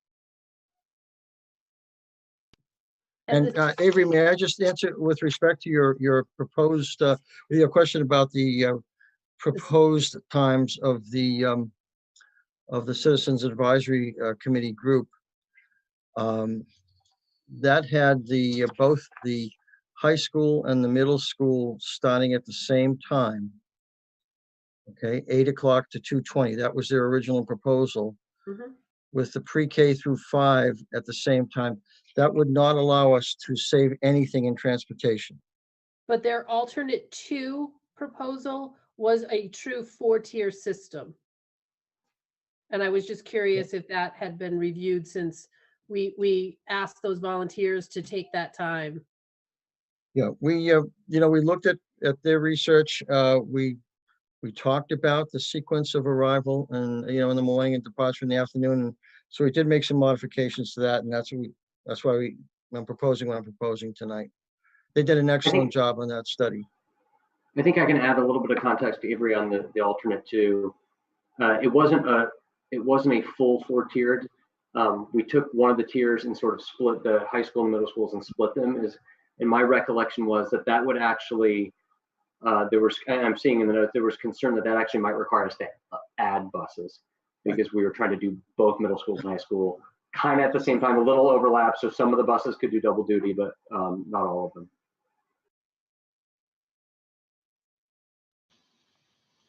And Avery, may I just answer with respect to your proposed, your question about the proposed times of the Citizens Advisory Committee group. That had both the high school and the middle school starting at the same time. Okay, 8 o'clock to 2:20. That was their original proposal. Mm-hmm. With the pre-K through 5 at the same time. That would not allow us to save anything in transportation. But their alternate 2 proposal was a true 4-tier system. And I was just curious if that had been reviewed, since we asked those volunteers to take that time. Yeah, we looked at their research. We talked about the sequence of arrival and in the morning and departure in the afternoon. And so we did make some modifications to that, and that's why I'm proposing what I'm proposing tonight. They did an excellent job on that study. I think I can add a little bit of context to Avery on the alternate 2. It wasn't a full 4-tiered. We took one of the tiers and sort of split the high school and middle schools and split them. And my recollection was that would actually, I'm seeing in the note, there was concern that actually might require us to add buses, because we were trying to do both middle schools and high school kind of at the same time, a little overlap. So some of the buses could do double duty, but not all of them.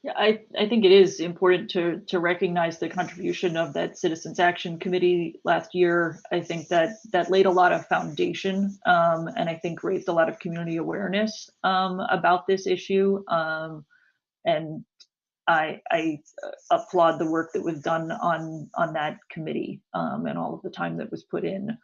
Yeah, I think it is important to recognize the contribution of that Citizens Action Committee last year. I think that laid a lot of foundation, and I think raised a lot of community awareness about this issue. And I applaud the work that was done on that committee, and all of the time that was put in.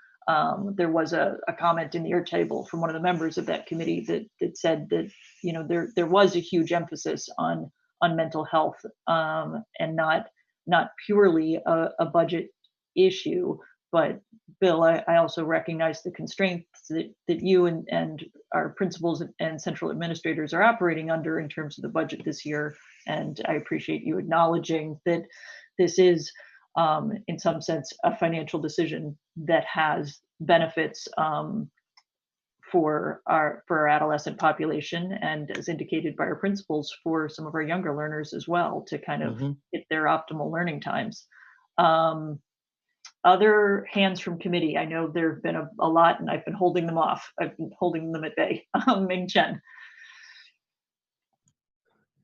There was a comment in the air table from one of the members of that committee that said that, you know, there was a huge emphasis on mental health, and not purely a budget issue. But Bill, I also recognize the constraints that you and our principals and central administrators are operating under in terms of the budget this year. And I appreciate you acknowledging that this is, in some sense, a financial decision that has benefits for our adolescent population, and as indicated by our principals, for some of our younger learners as well, to kind of hit their optimal learning times. Other hands from committee. I know there have been a lot, and I've been holding them off. I've been holding them at bay. Ming Chen.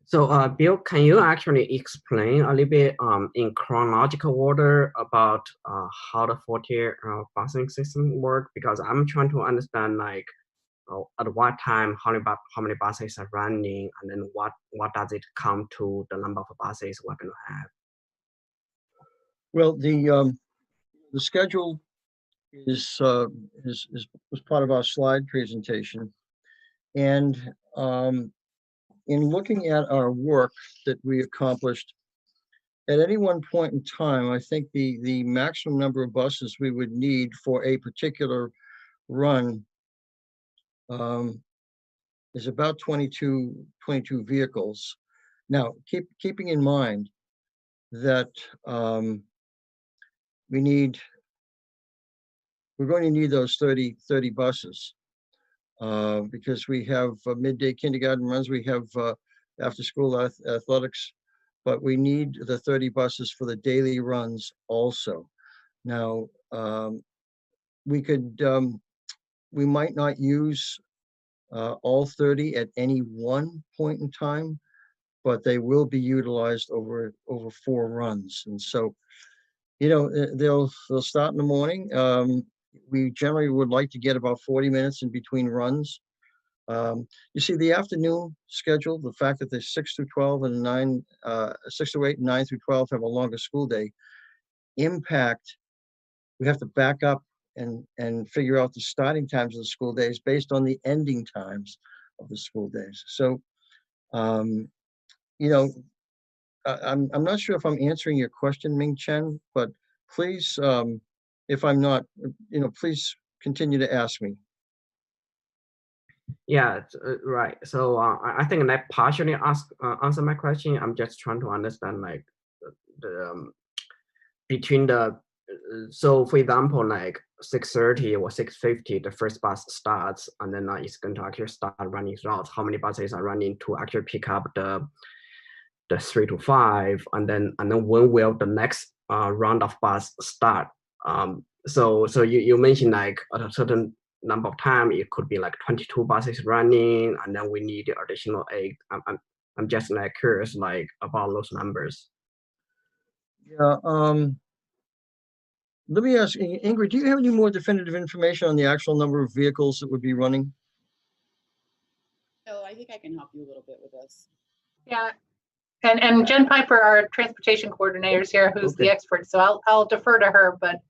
So, Bill, can you actually explain a little bit in chronological order about how the 4-tier busing system work? Because I'm trying to understand, like, at what time, how many buses are running, and then what does it come to the number of buses we're going to have? Well, the schedule is part of our slide presentation, and in looking at our work that we accomplished, at any one point in time, I think the maximum number of buses we would need for a particular run is about 22 vehicles. Now, keeping in mind that we're going to need those 30 buses because we have midday kindergarten runs, we have after school athletics, but we need the 30 buses for the daily runs also. Now, we might not use all 30 at any one point in time, but they will be utilized over 4 runs. And so, you know, they'll start in the morning. We generally would like to get about 40 minutes in between runs. You see, the afternoon schedule, the fact that there's 6 through 12 and 6 through 8 and 9 through 12 have a longer school day, we have to back up and figure out the starting times of the school days based on the ending times of the school days. So, you know, I'm not sure if I'm answering your question, Ming Chen, but please, if I'm not, you know, please continue to ask me. Yeah, right. So I think that partially answer my question. I'm just trying to understand, like, the between the so for example, like 6:30 or 6:50, the first bus starts, and then it's going to actually start running routes. How many buses are running to actually pick up the 3 to 5, and then when will the next round of bus start? So you mentioned, like, at a certain number of time, it could be like 22 buses running, and then we need the additional 8. I'm just like curious, like, about those numbers. Yeah. Let me ask Ingrid, do you have any more definitive information on the actual number of vehicles that would be running? Bill, I think I can help you a little bit with this. Yeah, and Jen Piper, our transportation coordinator, is here, who's the expert. So I'll defer to her. But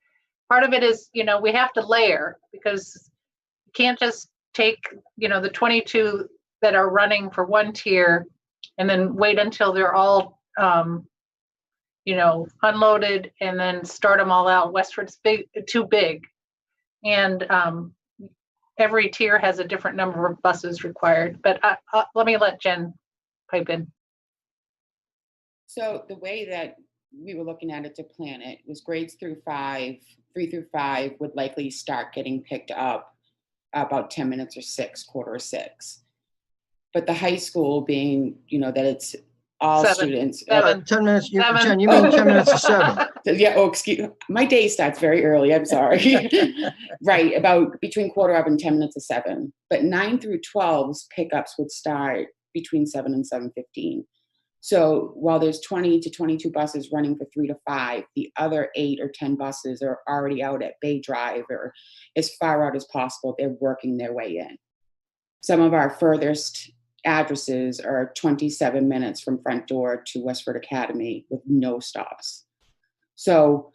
part of it is, you know, we have to layer, because you can't just take, you know, the 22 that are running for one tier and then wait until they're all, you know, unloaded and then start them all out. Westford's too big. And every tier has a different number of buses required. But let me let Jen pipe in. So the way that we were looking at it to plan it was grades 3 through 5 would likely start getting picked up about 10 minutes or 6:45. But the high school being, you know, that it's all 7. students. 10 minutes. 7. Jen, you mean 10 minutes to 7? Yeah. Oh, excuse. My day starts very early. I'm sorry. Right. About between 4:15 and 10 minutes to 7. But 9 through 12's pickups would start between 7 and 7:15. So while there's 20 to 22 buses running for 3 to 5, the other 8 or 10 buses are already out at Bay Drive or as far out as possible. They're working their way in. Some of our furthest addresses are 27 minutes from front door to Westford Academy with no stops. So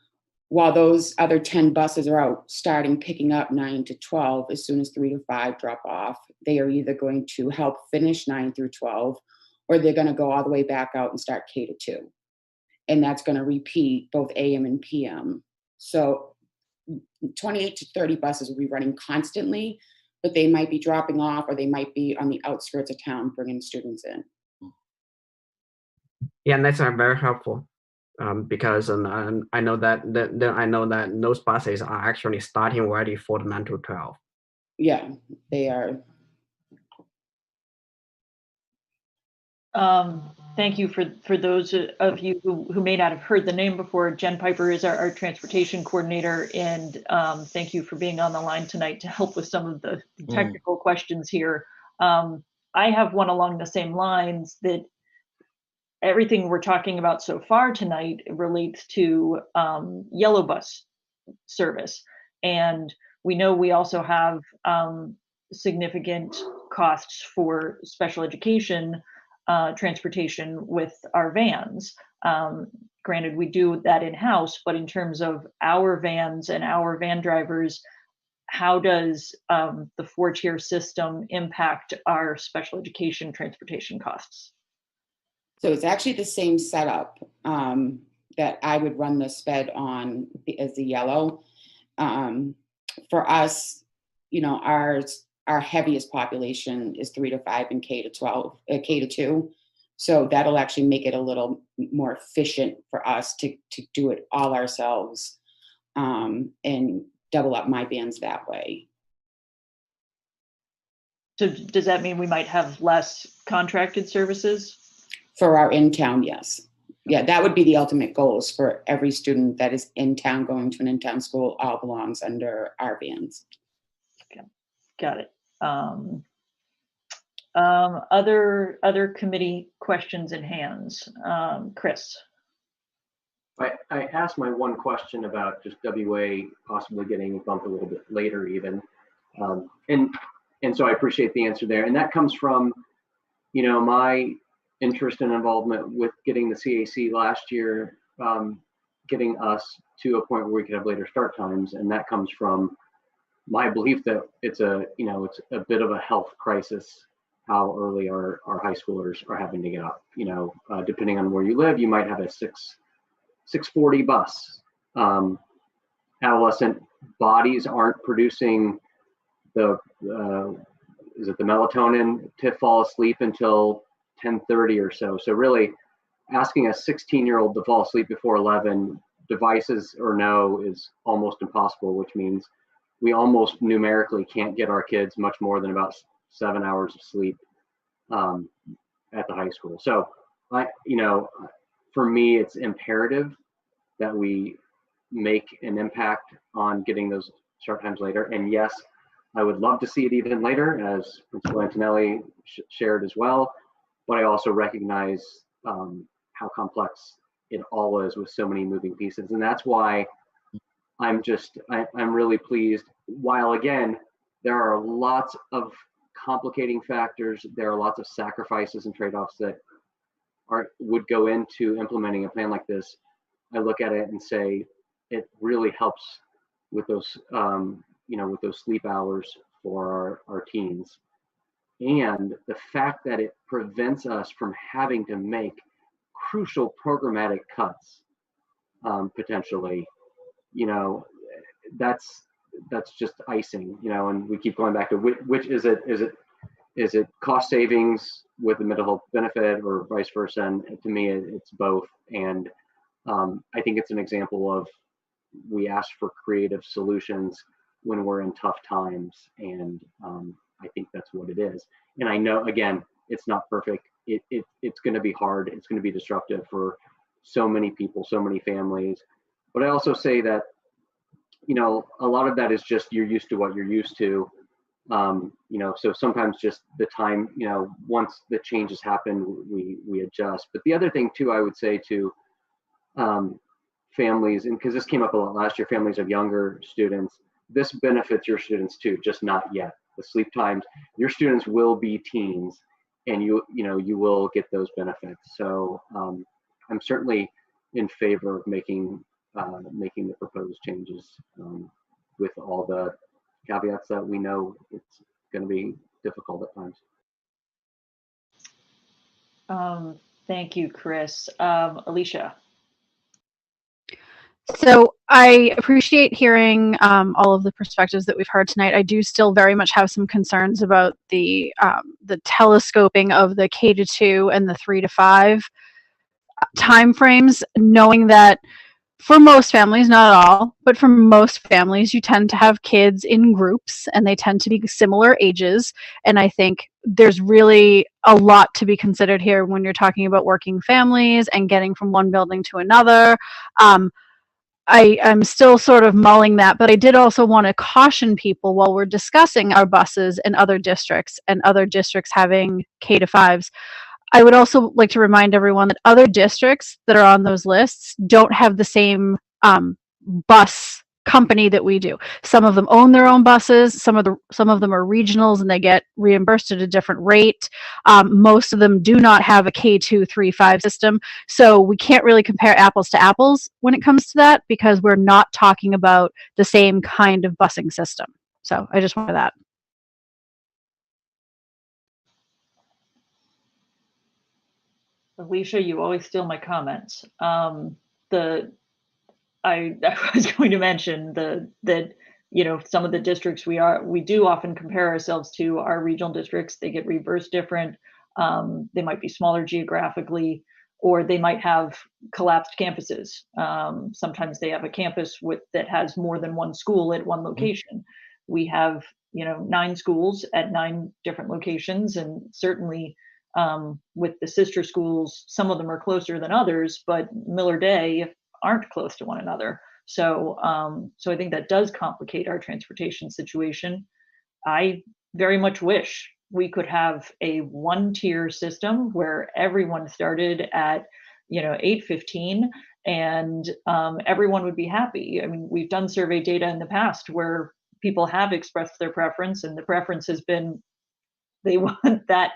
while those other 10 buses are out starting picking up 9 to 12, as soon as 3 to 5 drop off, they are either going to help finish 9 through 12, or they're going to go all the way back out and start K to 2. And that's going to repeat both AM and PM. So 28 to 30 buses will be running constantly, but they might be dropping off or they might be on the outskirts of town bringing students in. Yeah, and that's very helpful because I know that those buses are actually starting already for the 9 to 12. Yeah, they are. Thank you for those of you who may not have heard the name before. Jen Piper is our transportation coordinator, and thank you for being on the line tonight to help with some of the technical questions here. I have one along the same lines, that everything we're talking about so far tonight relates to yellow bus service, and we know we also have significant costs for special education transportation with our vans. Granted, we do that in-house, but in terms of our vans and our van drivers, how does the 4-tier system impact our special education transportation costs? So it's actually the same setup that I would run the sped on as the yellow. For us, our heaviest population is 3 to 5 and K to 12, K to 2. So that'll actually make it a little more efficient for us to do it all ourselves and double up my vans that way. So does that mean we might have less contracted services? For our in-town, yes. Yeah, that would be the ultimate goal, is for every student that is in town going to an in-town school all belongs under our vans. Okay. Got it. Other committee questions and hands. Chris. I asked my one question about just WA possibly getting bumped a little bit later even. And so I appreciate the answer there. And that comes from, my interest and involvement with getting the CAC last year, getting us to a point where we could have later start times. And that comes from my belief that it's a bit of a health crisis how early our high schoolers are having to get up. Depending on where you live, you might have a 6:40 bus. Adolescent bodies aren't producing the melatonin to fall asleep until 10:30 or so. So really asking a 16-year-old to fall asleep before 11, devices or no, is almost impossible, which means we almost numerically can't get our kids much more than about 7 hours of sleep at the high school. So for me, it's imperative that we make an impact on getting those start times later. And yes, I would love to see it even later, as Principal Antonelli shared as well. But I also recognize how complex it all is with so many moving pieces. And that's why I'm really pleased. While again, there are lots of complicating factors, there are lots of sacrifices and trade-offs that would go into implementing a plan like this. I look at it and say it really helps with those with those sleep hours for our teens. And the fact that it prevents us from having to make crucial programmatic cuts, potentially, that's just icing, and we keep going back to which is it cost savings with the mental health benefit or vice versa? And to me, it's both. And I think it's an example of, we ask for creative solutions when we're in tough times. And I think that's what it is. And I know, again, it's not perfect. It's going to be hard. It's going to be disruptive for so many people, so many families. But I also say that, a lot of that is just, you're used to what you're used to. So sometimes just the time, once the changes happen, we adjust. But the other thing too, I would say to families, and because this came up a lot last year, families of younger students, this benefits your students too, just not yet. The sleep times, your students will be teens, and you will get those benefits. So I'm certainly in favor of making the proposed changes, with all the caveats that we know it's going to be difficult at times. Thank you, Chris. Alicia. So I appreciate hearing all of the perspectives that we've heard tonight. I do still very much have some concerns about the telescoping of the K-2 and the 3 to 5 timeframes, knowing that for most families, not all, but for most families, you tend to have kids in groups and they tend to be similar ages. And I think there's really a lot to be considered here when you're talking about working families and getting from one building to another. I'm still sort of mulling that, but I did also want to caution people while we're discussing our buses and other districts having K-5s. I would also like to remind everyone that other districts that are on those lists don't have the same bus company that we do. Some of them own their own buses. Some of them are regionals and they get reimbursed at a different rate. Most of them do not have a K2, 3, 5 system. So we can't really compare apples to apples when it comes to that because we're not talking about the same kind of busing system. So I just wanted that. Alicia, you always steal my comments. I was going to mention that some of the districts we do often compare ourselves to are regional districts. They get reimbursed different. They might be smaller geographically, or they might have collapsed campuses. Sometimes they have a campus that has more than one school at one location. We have 9 schools at 9 different locations, and certainly with the sister schools, some of them are closer than others, but Miller Day aren't close to one another. So I think that does complicate our transportation situation. I very much wish we could have a 1-tier system where everyone started at 8:15 and everyone would be happy. I mean, we've done survey data in the past where people have expressed their preference, and the preference has been they want that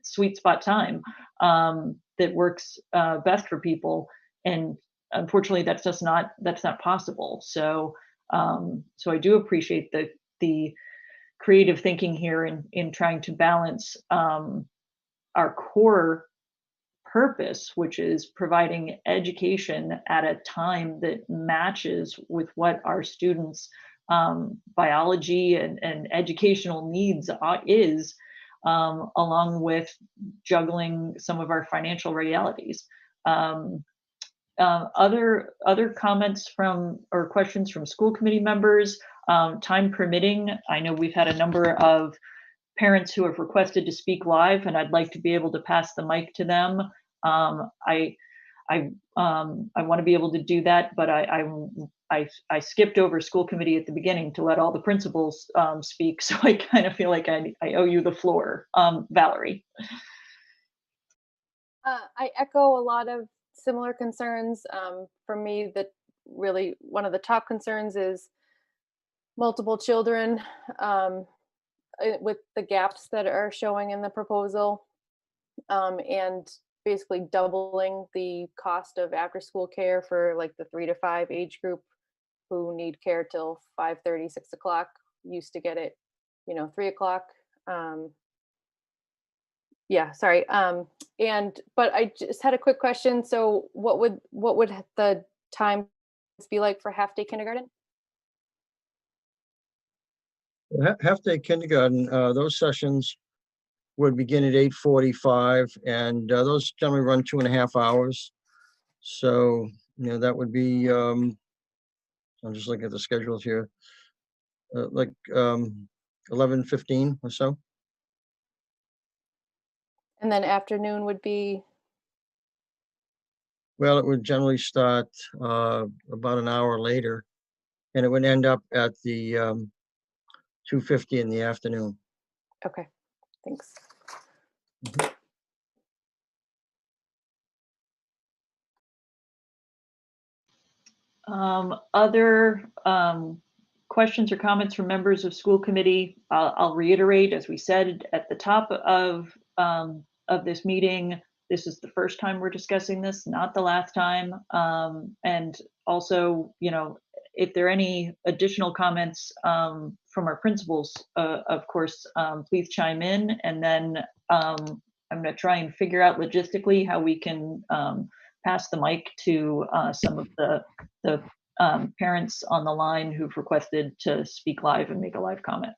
sweet spot time that works best for people, and unfortunately that's not possible. So I do appreciate the creative thinking here in trying to balance our core purpose, which is providing education at a time that matches with what our students biology and educational needs is, along with juggling some of our financial realities. Other comments or questions from school committee members, time permitting. I know we've had a number of parents who have requested to speak live, and I'd like to be able to pass the mic to them. I want to be able to do that, but I skipped over school committee at the beginning to let all the principals speak, so I kind of feel like I owe you the floor. Valerie. I echo a lot of similar concerns. For me, that really one of the top concerns is multiple children with the gaps that are showing in the proposal, and basically doubling the cost of after school care for like the 3 to 5 age group who need care till 5:30, 6 o'clock. Used to get it, 3 o'clock. Yeah, sorry. But I just had a quick question. So what would the time be like for half day kindergarten? Half-day kindergarten, those sessions would begin at 8:45, and those generally run 2.5 hours. So, that would be, I'm just looking at the schedules here, like 11:15 or so. And then afternoon would be? Well, it would generally start about an hour later, and it would end up at the 2:50 in the afternoon. Okay, thanks. Other questions or comments from members of school committee? I'll reiterate, as we said at the top of this meeting, this is the first time we're discussing this, not the last time. And also, you know, if there are any additional comments from our principals, of course, please chime in. And then I'm going to try and figure out logistically how we can pass the mic to some of the parents on the line who've requested to speak live and make a live comment.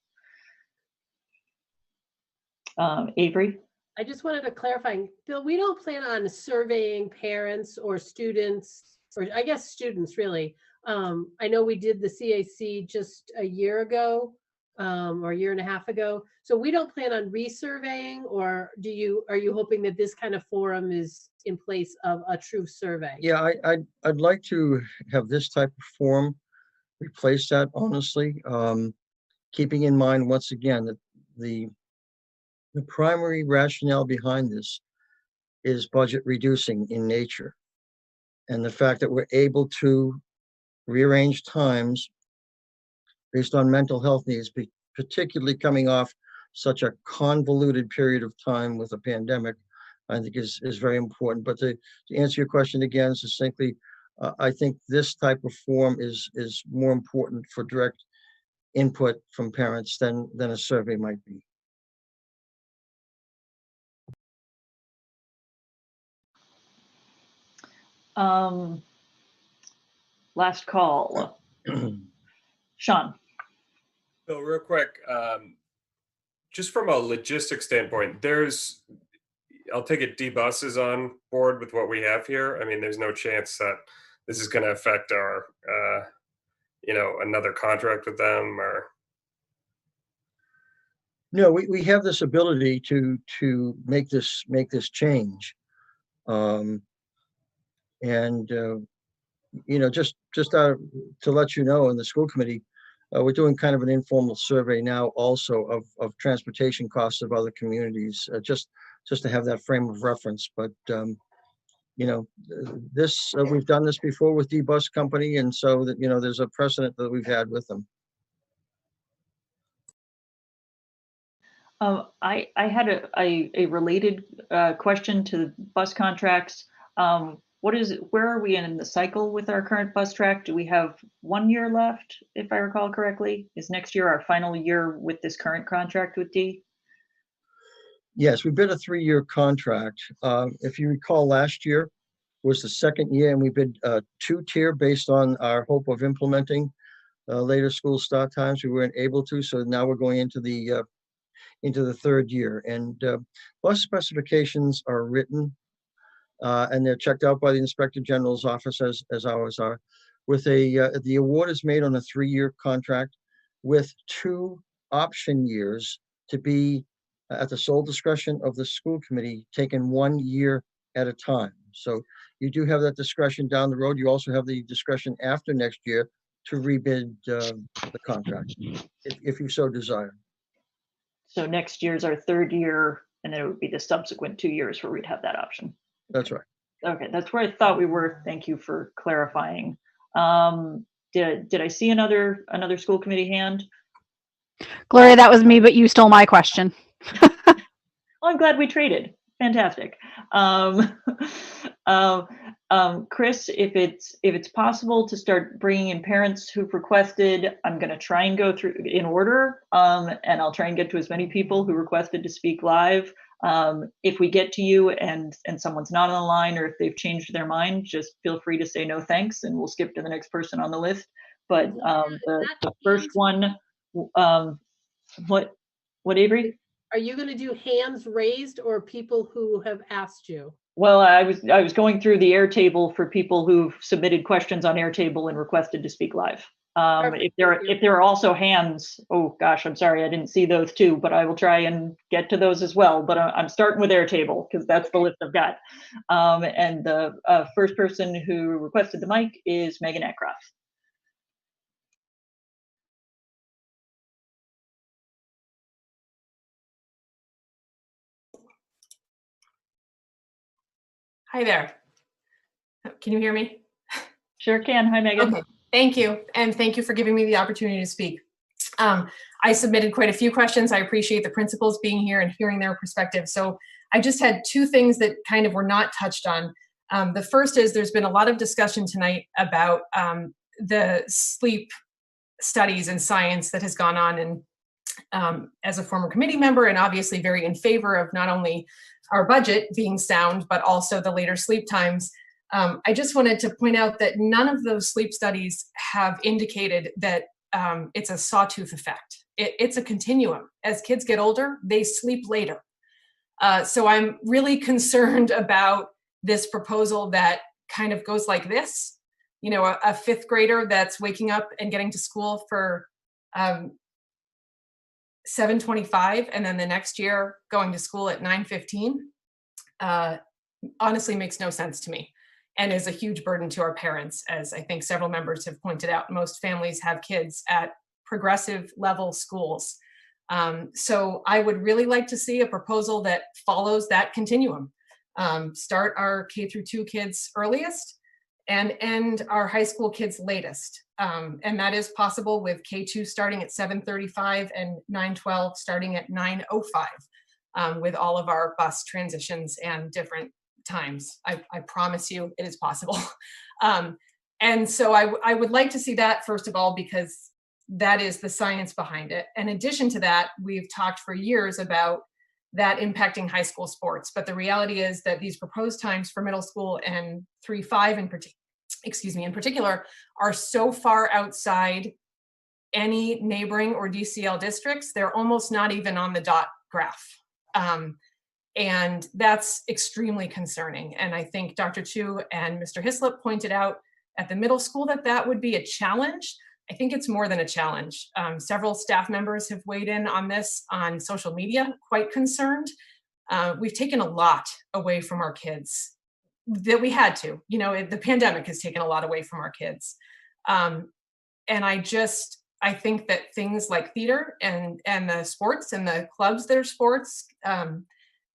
Avery? I just wanted to clarify, Bill, we don't plan on surveying parents or students, or I guess students really. I know we did the CAC just a year ago, or a year and a half ago. So we don't plan on resurveying, or are you hoping that this kind of forum is in place of a true survey? Yeah, I'd like to have this type of forum replace that, honestly. Keeping in mind, once again, that the primary rationale behind this is budget reducing in nature. And the fact that we're able to rearrange times based on mental health needs, particularly coming off such a convoluted period of time with a pandemic, I think is very important. But to answer your question again succinctly, I think this type of forum is more important for direct input from parents than a survey might be. Last call. Sean. So real quick, just from a logistics standpoint, I'll take it D-Bus is on board with what we have here. I mean, there's no chance that this is going to affect our, another contract with them or. No, we have this ability to make this change. Just to let you know, in the school committee, we're doing kind of an informal survey now also of transportation costs of other communities, just to have that frame of reference. But we've done this before with D-Bus Company, and so that there's a precedent that we've had with them. I had a related question to bus contracts. Where are we in the cycle with our current bus track? Do we have 1 year left, if I recall correctly? Is next year our final year with this current contract with D? Yes, we bid a 3-year contract. If you recall, last year was the second year, and we bid 2-tier based on our hope of implementing later school start times. We weren't able to, so now we're going into the 3rd year. And bus specifications are written and they're checked out by the Inspector General's office as ours are. The award is made on a 3-year contract with 2 option years to be at the sole discretion of the school committee, taken 1 year at a time. So you do have that discretion down the road. You also have the discretion after next year to rebid the contract if you so desire. So next year's our 3rd year, and then it would be the subsequent 2 years where we'd have that option. That's right. Okay, that's where I thought we were. Thank you for clarifying. Did I see another school committee hand? Gloria, that was me, but you stole my question. Well, I'm glad we traded. Fantastic. Chris, if it's possible to start bringing in parents who've requested, I'm going to try and go through in order, and I'll try and get to as many people who requested to speak live. If we get to you and someone's not on the line, or if they've changed their mind, just feel free to say no thanks, and we'll skip to the next person on the list. But the first one, what Avery? Are you going to do hands raised or people who have asked you? Well, I was going through the Airtable for people who've submitted questions on Airtable and requested to speak live. If there are also hands, oh gosh, I'm sorry, I didn't see those too, but I will try and get to those as well. But I'm starting with Airtable because that's the list I've got. And the first person who requested the mic is Megan Eckroff. Hi there. Can you hear me? Sure can. Hi, Megan. Okay, thank you. And thank you for giving me the opportunity to speak. I submitted quite a few questions. I appreciate the principals being here and hearing their perspective. So I just had two things that kind of were not touched on. The first is there's been a lot of discussion tonight about the sleep studies and science that has gone on. And as a former committee member and obviously very in favor of not only our budget being sound, but also the later sleep times, I just wanted to point out that none of those sleep studies have indicated that it's a sawtooth effect. It's a continuum. As kids get older, they sleep later. So I'm really concerned about this proposal that kind of goes like this. You know, a fifth grader that's waking up and getting to school for 7:25, and then the next year going to school at 9:15, honestly makes no sense to me, and is a huge burden to our parents. As I think several members have pointed out, most families have kids at progressive level schools. So I would really like to see a proposal that follows that continuum. Start our K through 2 kids earliest and end our high school kids latest. And that is possible with K2 starting at 7:35 and 9:12 starting at 9:05, with all of our bus transitions and different times. I promise you it is possible. And so I would like to see that, first of all, because that is the science behind it. In addition to that, we've talked for years about that impacting high school sports. But the reality is that these proposed times for middle school and 3-5 in particular are so far outside any neighboring or DCL districts, they're almost not even on the dot graph. And that's extremely concerning. And I think Dr. Chu and Mr. Hislop pointed out at the middle school that that would be a challenge. I think it's more than a challenge. Several staff members have weighed in on this on social media, quite concerned. We've taken a lot away from our kids that we had to. You know, the pandemic has taken a lot away from our kids. And I think that things like theater and the sports and the clubs that are sports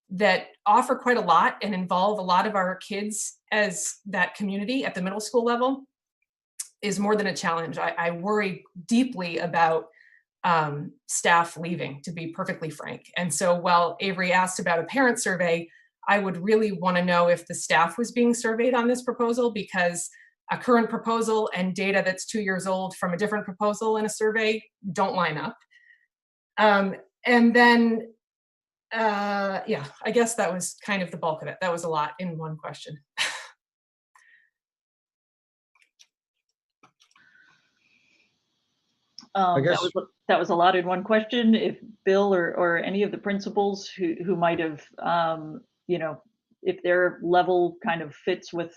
that offer quite a lot and involve a lot of our kids as that community at the middle school level is more than a challenge. I worry deeply about staff leaving, to be perfectly frank. And so while Avery asked about a parent survey, I would really want to know if the staff was being surveyed on this proposal, because a current proposal and data that's 2 years old from a different proposal in a survey don't line up. And then, yeah, I guess that was kind of the bulk of it. That was a lot in one question. That was a lot in one question. If Bill or any of the principals who might have, you know, if their level kind of fits with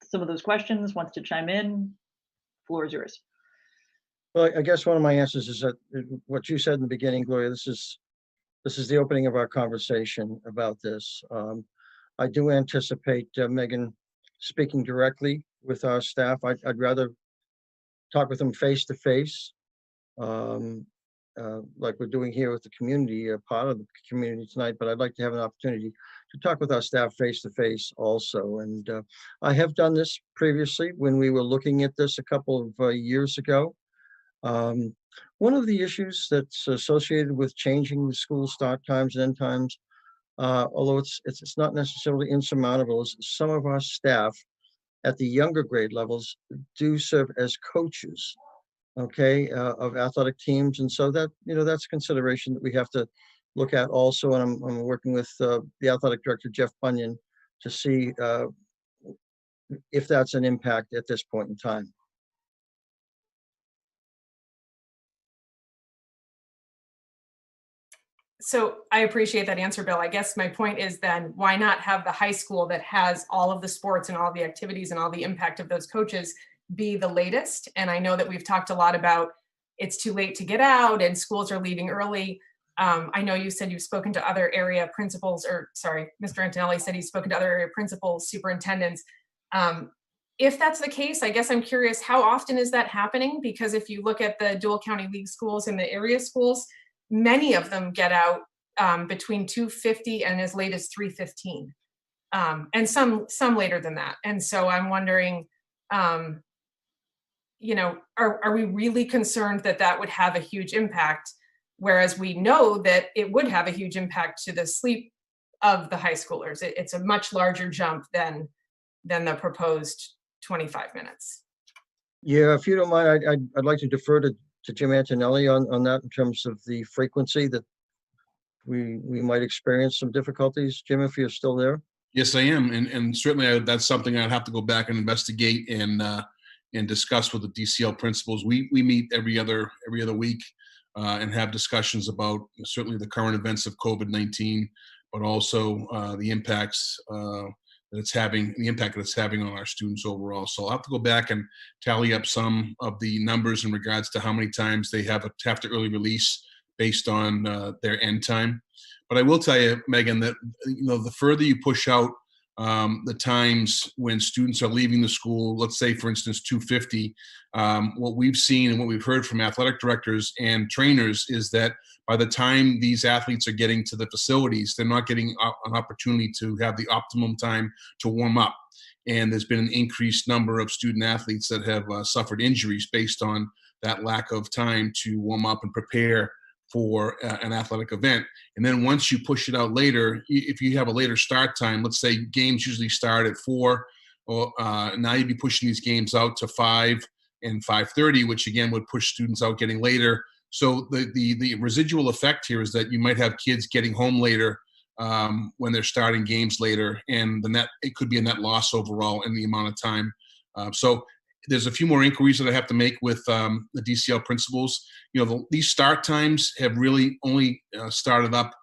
some of those questions, wants to chime in, floor is yours. Well, I guess one of my answers is that what you said in the beginning, Gloria, this is the opening of our conversation about this. I do anticipate Megan speaking directly with our staff. I'd rather talk with them face to face, like we're doing here with the community, part of the community tonight, but I'd like to have an opportunity to talk with our staff face to face also. And I have done this previously when we were looking at this a couple of years ago. One of the issues that's associated with changing the school start times and end times, although it's not necessarily insurmountable, is some of our staff at the younger grade levels do serve as coaches, okay, of athletic teams. And so that, you know, that's a consideration that we have to look at also. And I'm working with the athletic director, Jeff Bunyan, to see if that's an impact at this point in time. So I appreciate that answer, Bill. I guess my point is then why not have the high school that has all of the sports and all the activities and all the impact of those coaches be the latest? And I know that we've talked a lot about it's too late to get out and schools are leaving early. I know you said you've spoken to other area principals, or sorry, Mr. Antonelli said he's spoken to other area principals, superintendents. If that's the case, I guess I'm curious, how often is that happening? Because if you look at the dual county league schools and the area schools, many of them get out between 2:50 and as late as 3:15. and some later than that. And so I'm wondering, you know, are we really concerned that that would have a huge impact? Whereas we know that it would have a huge impact to the sleep of the high schoolers. It's a much larger jump than the proposed 25 minutes. Yeah, if you don't mind, I'd like to defer to Jim Antonelli on that in terms of the frequency that we might experience some difficulties. Jim, if you're still there. Yes, I am, and certainly that's something I'd have to go back and investigate and discuss with the DCL principals. We meet every other week and have discussions about certainly the current events of COVID-19, but also the impacts that it's having, the impact that it's having on our students overall. So I'll have to go back and tally up some of the numbers in regards to how many times they have to early release based on their end time. But I will tell you, Megan, that the further you push out the times when students are leaving the school, let's say, for instance, 2:50, what we've seen and what we've heard from athletic directors and trainers is that by the time these athletes are getting to the facilities, they're not getting an opportunity to have the optimum time to warm up. And there's been an increased number of student athletes that have suffered injuries based on that lack of time to warm up and prepare for an athletic event. And then once you push it out later, if you have a later start time, let's say games usually start at 4, or now you'd be pushing these games out to 5 and 5:30, which again would push students out getting later. So the residual effect here is that you might have kids getting home later when they're starting games later, and it could be a net loss overall in the amount of time. So there's a few more inquiries that I have to make with the DCL principals. These start times have really only started up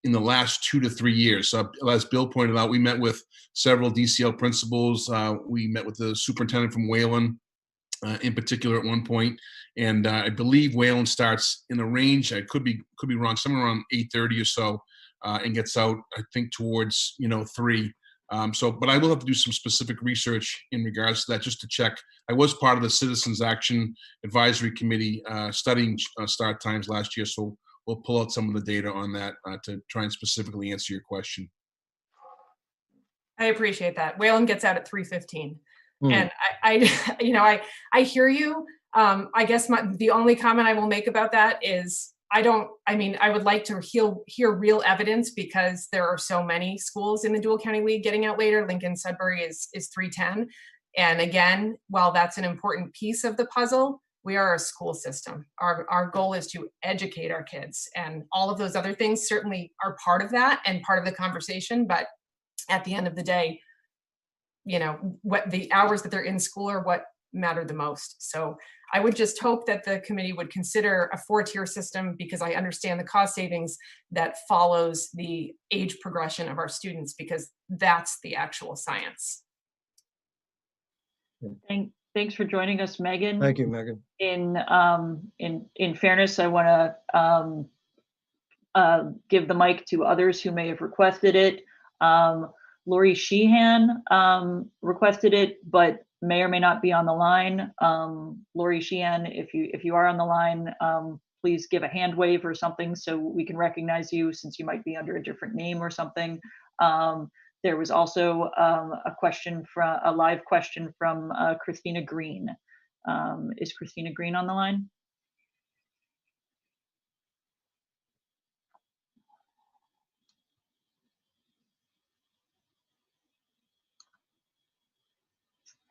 in the last 2 to 3 years. So as Bill pointed out, we met with several DCL principals. We met with the superintendent from Wayland in particular at one point. And I believe Wayland starts in the range, I could be wrong, somewhere around 8:30 or so, and gets out, I think, towards 3. But I will have to do some specific research in regards to that just to check. I was part of the Citizens Action Advisory Committee studying start times last year, so we'll pull out some of the data on that to try and specifically answer your question. I appreciate that. Wayland gets out at 3:15. And I hear you. I guess the only comment I will make about that is I would like to hear real evidence, because there are so many schools in the Dual County League getting out later. Lincoln Sudbury is 3:10. And again, while that's an important piece of the puzzle, we are a school system. Our goal is to educate our kids, and all of those other things certainly are part of that and part of the conversation. But at the end of the day, what the hours that they're in school are what matter the most. So I would just hope that the committee would consider a 4-tier system, because I understand the cost savings that follows the age progression of our students, because that's the actual science. Thanks for joining us, Megan. Thank you, Megan. In fairness, I want to give the mic to others who may have requested it. Lori Sheehan requested it, but may or may not be on the line. Lori Sheehan, if you are on the line, please give a hand wave or something so we can recognize you, since you might be under a different name or something. There was also a live question from Christina Green. Is Christina Green on the line?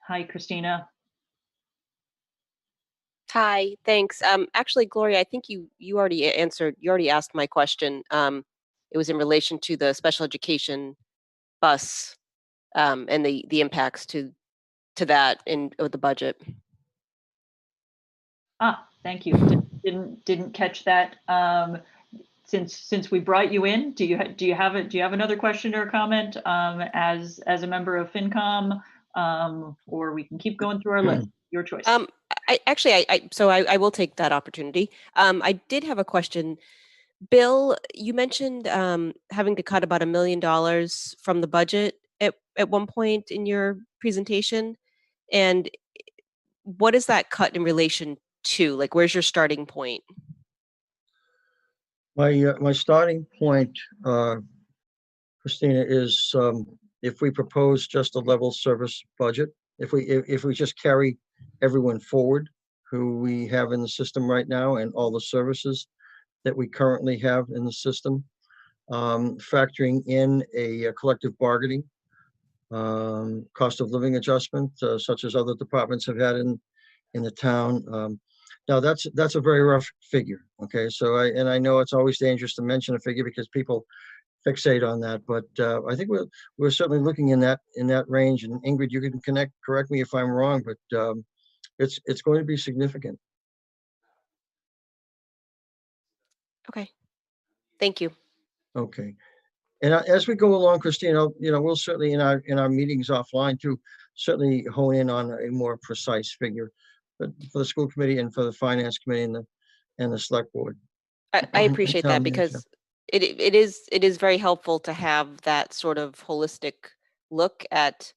Hi, Christina. Hi, thanks. Actually, Gloria, I think you already answered. You already asked my question. It was in relation to the special education bus and the impacts to that with the budget. Thank you. Didn't catch that. Since we brought you in, do you have another question or comment as a member of FinCom, or we can keep going through our list? Your choice. I will take that opportunity. I did have a question. Bill, you mentioned having to cut about $1 million from the budget at one point in your presentation. And what is that cut in relation to? Like, where's your starting point? My starting point, Christina, is if we propose just a level service budget, if we just carry everyone forward who we have in the system right now and all the services that we currently have in the system, factoring in a collective bargaining, cost of living adjustment, such as other departments have had in the town. Now that's a very rough figure. Okay, so I know it's always dangerous to mention a figure because people fixate on that, but I think we're certainly looking in that range. And Ingrid, you can correct me if I'm wrong, but it's going to be significant. Okay, thank you. Okay, and as we go along, Christine, we'll certainly in our meetings offline too, certainly hone in on a more precise figure, but for the school committee and for the finance committee and the select board. I appreciate that because it is very helpful to have that sort of holistic look at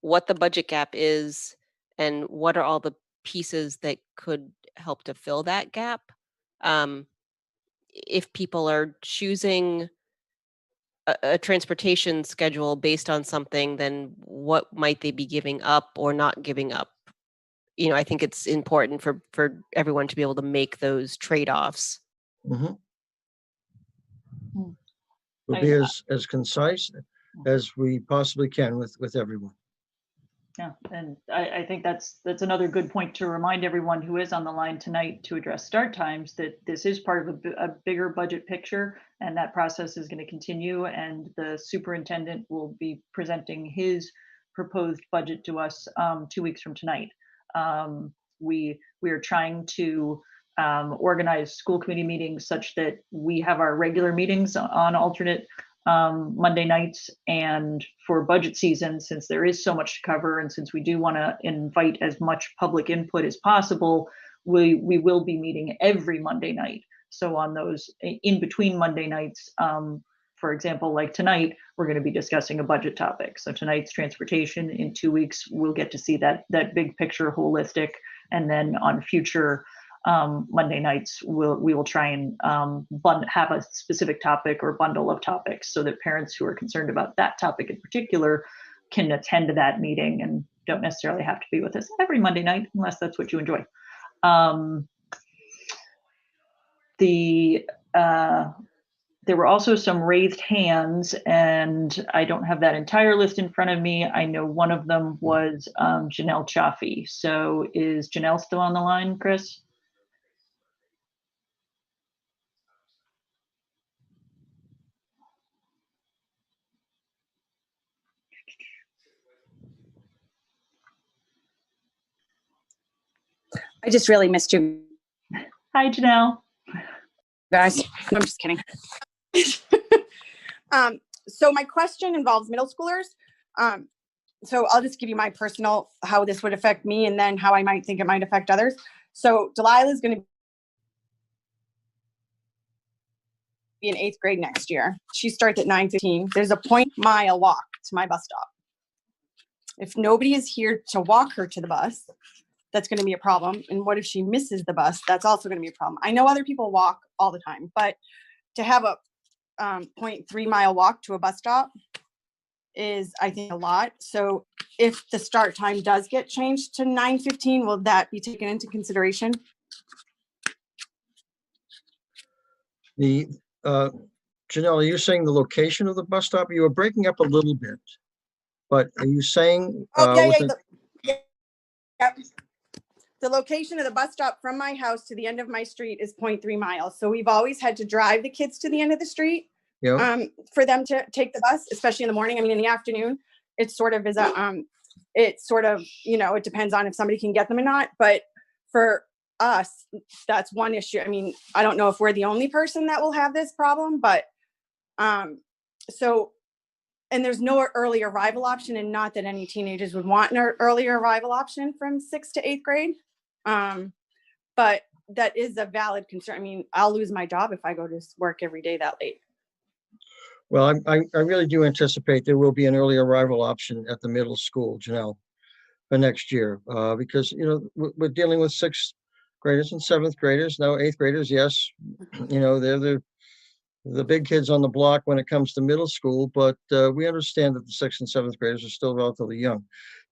what the budget gap is and what are all the pieces that could help to fill that gap. If people are choosing a transportation schedule based on something, then what might they be giving up or not giving up? I think it's important for everyone to be able to make those trade-offs. We'll be as concise as we possibly can with everyone. Yeah, and I think that's another good point to remind everyone who is on the line tonight to address start times that this is part of a bigger budget picture, and that process is going to continue. And the superintendent will be presenting his proposed budget to us 2 weeks from tonight. We are trying to organize school committee meetings such that we have our regular meetings on alternate Monday nights, and for budget season, since there is so much to cover and since we do want to invite as much public input as possible, we will be meeting every Monday night. So on those in between Monday nights, for example, like tonight, we're going to be discussing a budget topic. So tonight's transportation. In 2 weeks, we'll get to see that big picture holistic, and then on future Monday nights, we will try and have a specific topic or bundle of topics so that parents who are concerned about that topic in particular can attend that meeting and don't necessarily have to be with us every Monday night unless that's what you enjoy. There were also some raised hands, and I don't have that entire list in front of me. I know one of them was Janelle Chaffee. So is Janelle still on the line, Chris? I just really missed you. Hi, Janelle. Guys, I'm just kidding. So my question involves middle schoolers. So I'll just give you my personal, how this would affect me and then how I might think it might affect others. So Delilah is going to be in 8th grade next year. She starts at 9:15. There's a 0.5-mile walk to my bus stop. If nobody is here to walk her to the bus, that's going to be a problem. And what if she misses the bus? That's also going to be a problem. I know other people walk all the time, but to have a 0.3-mile walk to a bus stop is, I think, a lot. So if the start time does get changed to 9:15, will that be taken into consideration? Janelle, you're saying the location of the bus stop? You were breaking up a little bit, but are you saying? The location of the bus stop from my house to the end of my street is 0.3 miles. So we've always had to drive the kids to the end of the street for them to take the bus, especially in the morning. I mean, in the afternoon, it sort of is it depends on if somebody can get them or not. But for us, that's one issue. I mean, I don't know if we're the only person that will have this problem, but and there's no early arrival option, and not that any teenagers would want an earlier arrival option from 6th to 8th grade. But that is a valid concern. I mean, I'll lose my job if I go to work every day that late. Well, I really do anticipate there will be an early arrival option at the middle school, Janelle, for next year, because, we're dealing with 6th graders and 7th graders. Now 8th graders, yes, they're the big kids on the block when it comes to middle school, but we understand that the 6th and 7th graders are still relatively young.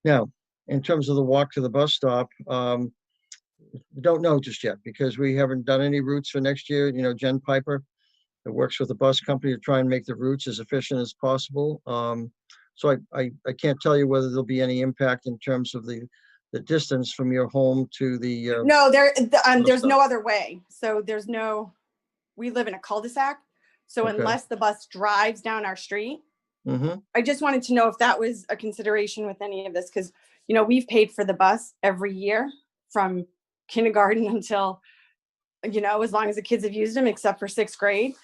Now, in terms of the walk to the bus stop, we don't know just yet because we haven't done any routes for next year. You know, Jen Piper, that works with the bus company to try and make the routes as efficient as possible. So I can't tell you whether there'll be any impact in terms of the distance from your home to the. No, there's no other way. So there's no, we live in a cul-de-sac. So Okay. unless the bus drives down our street, Mm-hmm. I just wanted to know if that was a consideration with any of this, because, you know, we've paid for the bus every year from kindergarten until, you know, as long as the kids have used them, except for 6th grade.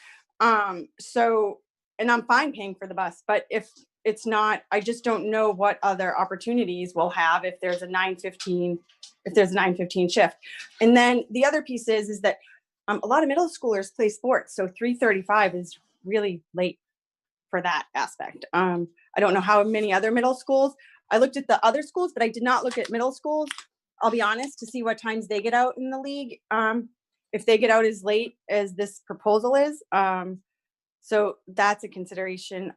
So, and I'm fine paying for the bus, but if it's not, I just don't know what other opportunities we'll have if there's a 9:15 shift. And then the other piece is that a lot of middle schoolers play sports. So 3:35 is really late for that aspect. I don't know how many other middle schools. I looked at the other schools, but I did not look at middle schools, I'll be honest, to see what times they get out in the league. If they get out as late as this proposal is. So that's a consideration.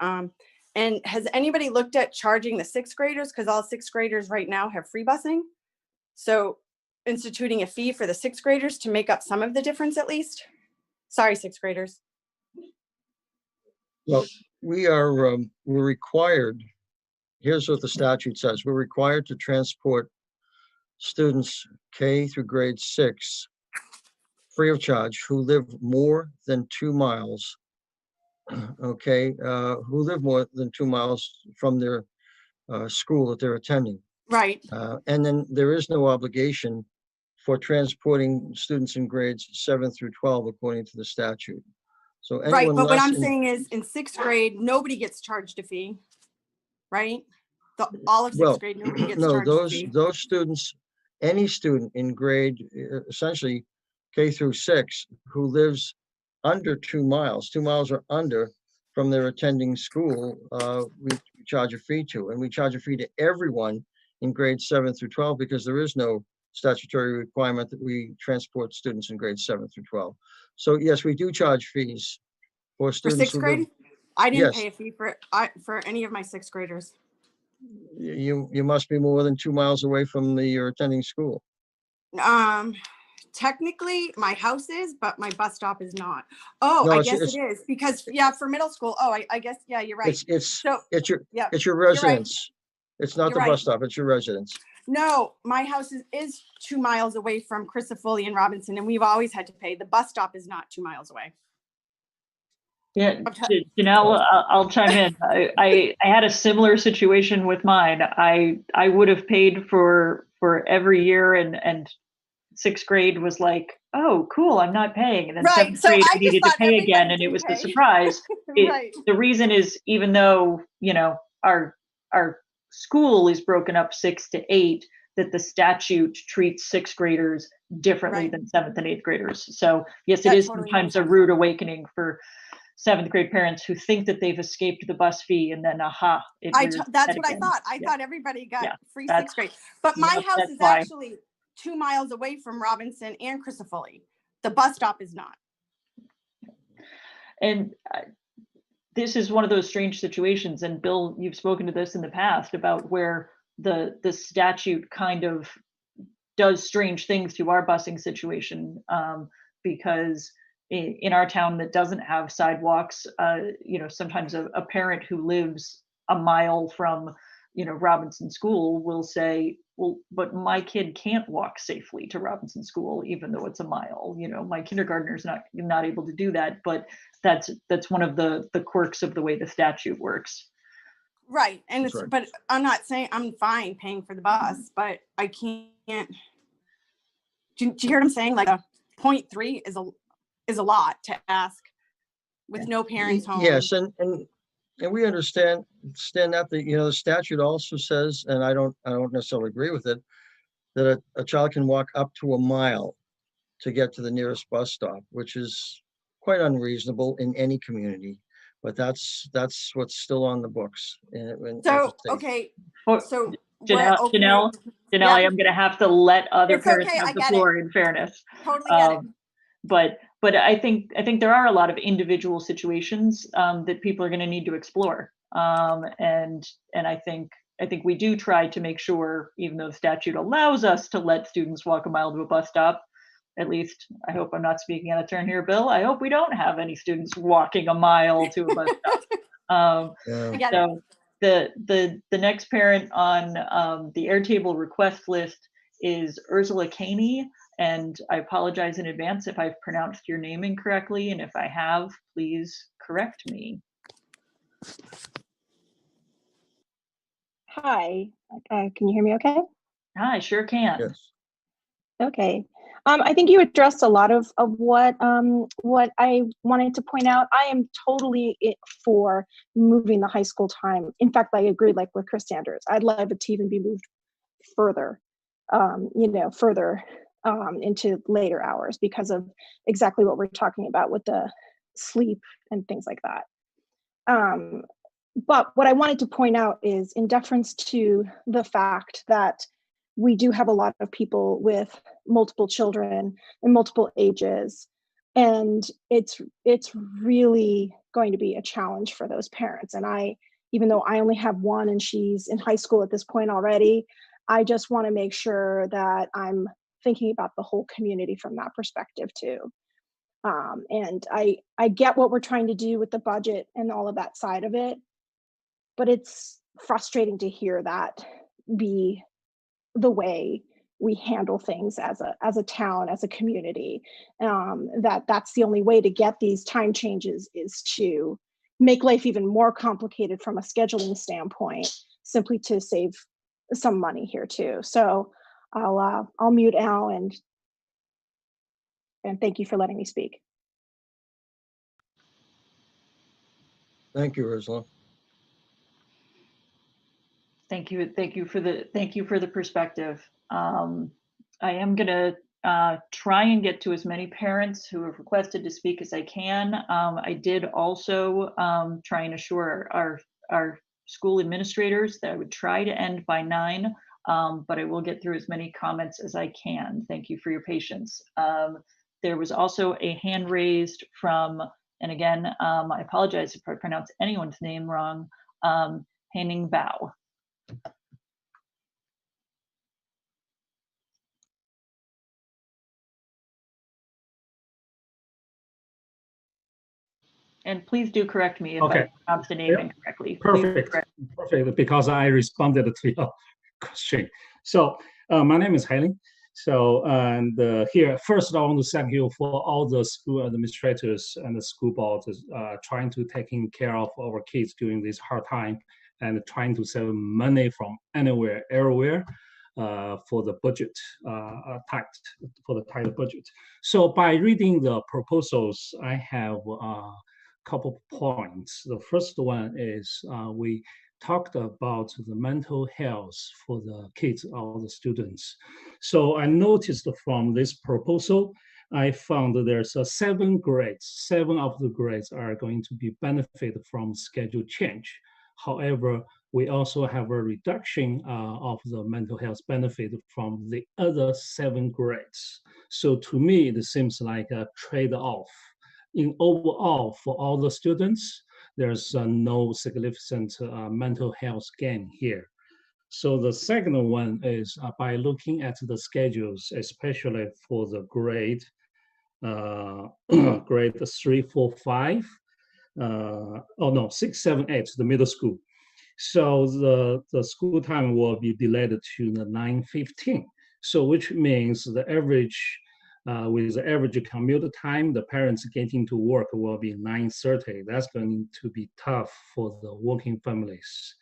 And has anybody looked at charging the 6th graders? Because all 6th graders right now have free busing. So instituting a fee for the 6th graders to make up some of the difference at least. Sorry, 6th graders. Well, we're required, here's what the statute says. We're required to transport students K through grade 6 free of charge who live more than 2 miles, okay, who live more than 2 miles from their school that they're attending. Right. And then there is no obligation for transporting students in grades 7 through 12 according to the statute. So Right, anyone but what less I'm in- saying is in 6th grade, nobody gets charged a fee, right? All of 6th Well, grade, nobody gets no, charged a fee. those students, any student in grade, essentially K through 6, who lives under 2 miles or under from their attending school, we charge a fee to, and we charge a fee to everyone in grades 7 through 12 because there is no statutory requirement that we transport students in grades 7 through 12. So yes, we do charge fees for For students 6th who grade? live. I didn't Yes. pay a fee for any of my 6th graders. You must be more than 2 miles away from your attending school. Technically my house is, but my bus stop is not. Oh, No, I it's- guess it's- it is because for middle school. Oh, I guess, yeah, you're right. It's your your you're right. residence. It's not You're the right. bus stop, it's your residence. No, my house is 2 miles away from Chrysophilia and Robinson, and we've always had to pay. The bus stop is not 2 miles away. Yeah, Janelle, I'll chime in. I had a similar situation with mine. I would have paid for every year, and 6th grade was like, oh, cool, I'm not paying. And then Right, 7th so grade, I I needed just to thought pay again, everybody and it can was pay. the surprise. Right. The reason is, even though, you know, our school is broken up 6 to 8, that the statute treats 6th graders differently than 7th and 8th graders. So yes, it That is totally sometimes makes a rude awakening for 7th grade parents who think that they've escaped the bus fee, and then aha, it rears its That's head what I again. thought. I Yeah. thought everybody got Yeah, free that's- 6th grade, but my Yep, house that's is why. actually 2 miles away from Robinson and Chrysophilia. The bus stop is not. And this is one of those strange situations, and Bill, you've spoken to this in the past about where the statute kind of does strange things to our busing situation, because in our town that doesn't have sidewalks, you know, sometimes a parent who lives a mile from, you know, Robinson School will say, well, but my kid can't walk safely to Robinson School, even though it's a mile. You know, my kindergartner's not able to do that, but that's one of the quirks of the way the statute works. Right. And That's it's, right. but I'm not saying I'm fine paying for the bus, but I can't. Do you hear what I'm saying? Like a 0.3 is a lot to ask with no parents home. Yes, and we understand that the statute also says, and I don't necessarily agree with it, that a child can walk up to a mile to get to the nearest bus stop, which is quite unreasonable in any community. But that's what's still on the books. So, okay. So Janelle, I am going to have to let other It's parents okay, I have the get floor it. in fairness. Totally get it. But but I think there are a lot of individual situations that people are going to need to explore, and I think we do try to make sure, even though the statute allows us to let students walk a mile to a bus stop, at least I hope I'm not speaking out of turn here, Bill. I hope we don't have any students walking a mile to a bus stop. So the next parent on the Airtable request list is Ursula Caney, and I apologize in advance if I've pronounced your name incorrectly, and if I have, please correct me. Hi, can you hear me okay? I sure can. Yes. Okay. I think you addressed a lot of what I wanted to point out. I am totally for moving the high school time. In fact, I agree, like with Chris Sanders. I'd love it to even be moved further, further into later hours because of exactly what we're talking about with the sleep and things like that. But what I wanted to point out is, in deference to the fact that we do have a lot of people with multiple children and multiple ages, and it's really going to be a challenge for those parents. And even though I only have one and she's in high school at this point already, I just want to make sure that I'm thinking about the whole community from that perspective too. And I get what we're trying to do with the budget and all of that side of it, but it's frustrating to hear that be the way we handle things as a town, as a community. That's the only way to get these time changes is to make life even more complicated from a scheduling standpoint, simply to save some money here too. So I'll mute Al and thank you for letting me speak. Thank you, Ursula. Thank you for the perspective. I am gonna try and get to as many parents who have requested to speak as I can. I did also try and assure our school administrators that I would try to end by 9, but I will get through as many comments as I can. Thank you for your patience. There was also a hand raised from, and again, I apologize if I pronounce anyone's name wrong, Henning Bao. And please do correct me if I pronounced the name incorrectly. Perfect, because I responded to your question. So my name is Helen. So, and here, first I want to thank you for all the school administrators and the school boards trying to taking care of our kids during this hard time and trying to save money from anywhere, everywhere for the budget, tight budget. So by reading the proposals, I have couple points. The first one is we talked about the mental health for the kids or the students. So I noticed from this proposal, I found that there's 7 grades. 7 of the grades are going to be benefit from schedule change. However, we also have a reduction of the mental health benefit from the other 7 grades. So to me, it seems like a trade-off. In overall, for all the students, there's no significant mental health gain here. So the second one is by looking at the schedules, especially for the grade 3, 4, 5, 6, 7, 8, the middle school. So the school time will be delayed to the 9:15. So which means the average with the average commute time, the parents getting to work will be 9:30. That's going to be tough for the working families.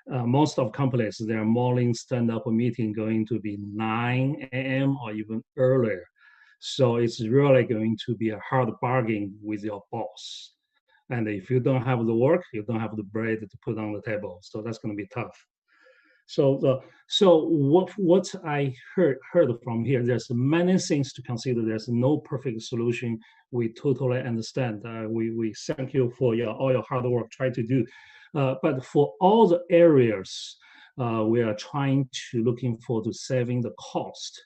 Most of companies, their morning stand-up meeting going to be 9 a.m. or even earlier. So it's really going to be a hard bargain with your boss. And if you don't have the work, you don't have the bread to put on the table. So that's going to be tough. So what I heard from here, there's many things to consider. There's no perfect solution. We totally understand. We thank you for all your hard work try to do. But for all the areas, we are trying to looking for to saving the cost.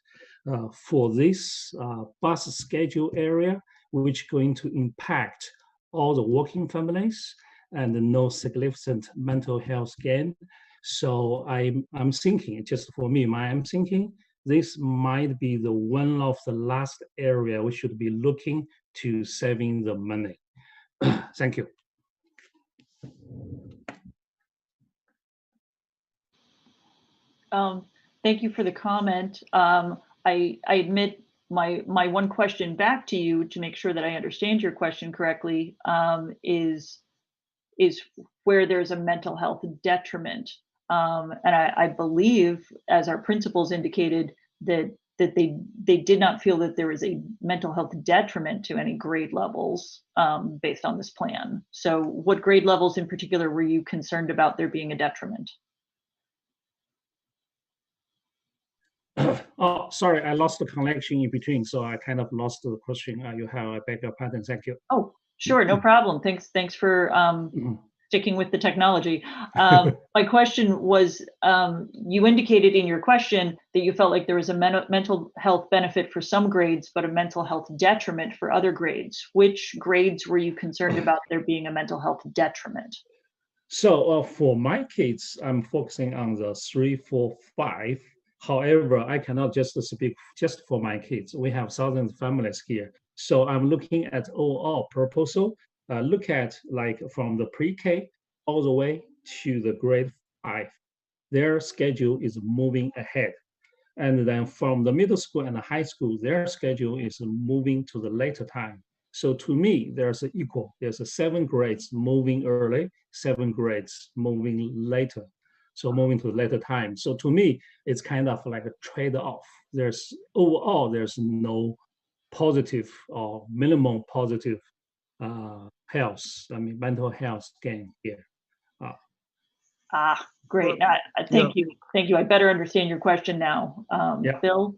For this bus schedule area, which going to impact all the working families and no significant mental health gain. So I'm thinking, just for me, I'm thinking this might be the one of the last area we should be looking to saving the money. Thank you. Thank you for the comment. I admit my one question back to you to make sure that I understand your question correctly is where there's a mental health detriment. And I believe, as our principals indicated, that they did not feel that there was a mental health detriment to any grade levels based on this plan. So what grade levels in particular were you concerned about there being a detriment? Oh, sorry, I lost the connection in between, so I kind of lost the question. You have a backup pattern. Thank you. Oh, sure, no problem. Thanks for sticking with the technology. My question was, you indicated in your question that you felt like there was a mental health benefit for some grades, but a mental health detriment for other grades. Which grades were you concerned about there being a mental health detriment? So for my kids, I'm focusing on the 3, 4, 5. However, I cannot just speak just for my kids. We have thousands of families here. So I'm looking at overall proposal, look at like from the pre-K all the way to the grade 5. Their schedule is moving ahead. And then from the middle school and the high school, their schedule is moving to the later time. So to me, there's an equal. There's a 7 grades moving early, 7 grades moving later. So moving to later time. So to me, it's kind of like a trade-off. There's there's no positive or minimum positive health, mental health gain here. Great. Thank you. Thank you. I better understand your question now. Bill?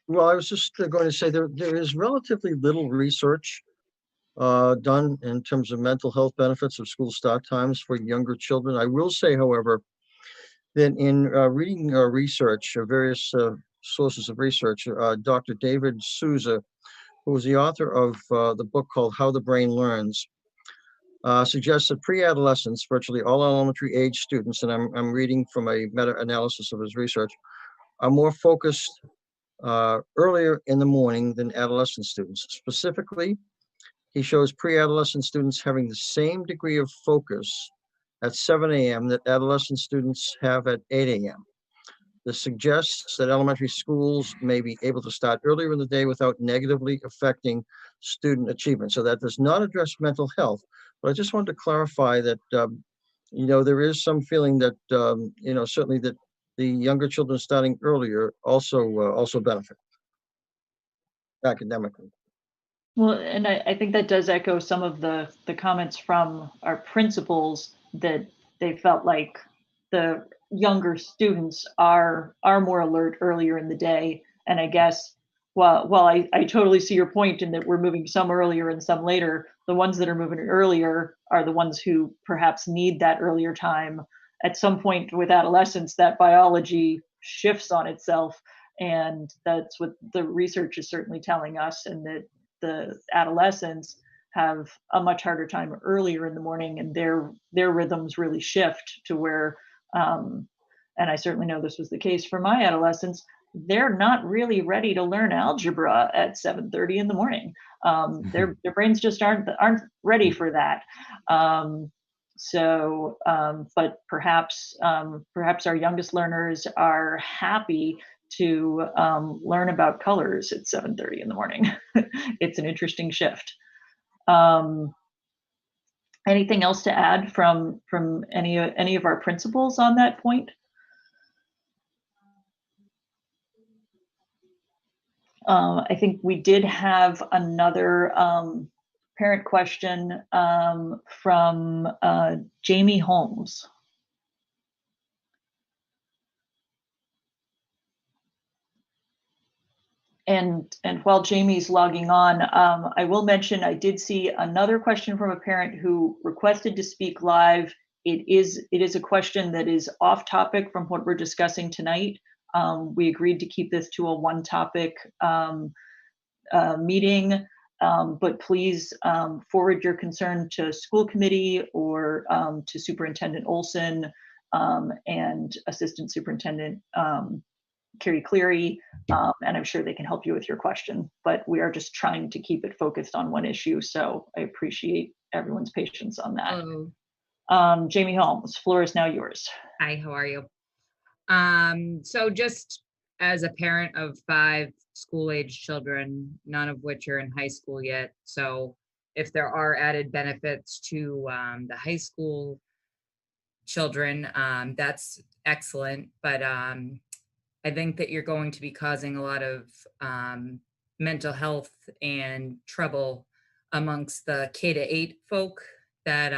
Well, I was just going to say there is relatively little research done in terms of mental health benefits of school start times for younger children. I will say, however, that in reading research, various sources of research, Dr. David Souza, who was the author of the book called How the Brain Learns, suggests that pre-adolescents, virtually all elementary age students, and I'm reading from a meta-analysis of his research, are more focused earlier in the morning than adolescent students. Specifically, he shows pre-adolescent students having the same degree of focus at 7 a.m. that adolescent students have at 8 a.m. This suggests that elementary schools may be able to start earlier in the day without negatively affecting student achievement. So that does not address mental health, but I just wanted to clarify that, there is some feeling that, certainly that the younger children starting earlier also benefit academically. Well, and I think that does echo some of the comments from our principals that they felt like the younger students are more alert earlier in the day. And I guess, while I totally see your point in that we're moving some earlier and some later, the ones that are moving earlier are the ones who perhaps need that earlier time. At some point with adolescence, that biology shifts on itself. And that's what the research is certainly telling us, and that the adolescents have a much harder time earlier in the morning, and their rhythms really shift to where, and I certainly know this was the case for my adolescents, they're not really ready to learn algebra at 7:30 in the morning. Their brains just aren't ready for that. But perhaps our youngest learners are happy to learn about colors at 7:30 in the morning. It's an interesting shift. Anything else to add from any of our principals on that point? I think we did have another parent question from Jamie Holmes. And while Jamie's logging on, I will mention I did see another question from a parent who requested to speak live. It is a question that is off topic from what we're discussing tonight. We agreed to keep this to a one topic meeting. But please forward your concern to school committee or to Superintendent Olson and Assistant Superintendent Carrie Cleary, and I'm sure they can help you with your question. But we are just trying to keep it focused on one issue, so I appreciate everyone's patience on that. Hello. Jamie Holmes, floor is now yours. Hi, how are you? So just as a parent of 5 school-age children, none of which are in high school yet, so if there are added benefits to the high school children, that's excellent, but I think that you're going to be causing a lot of mental health and trouble amongst the K-8 folk that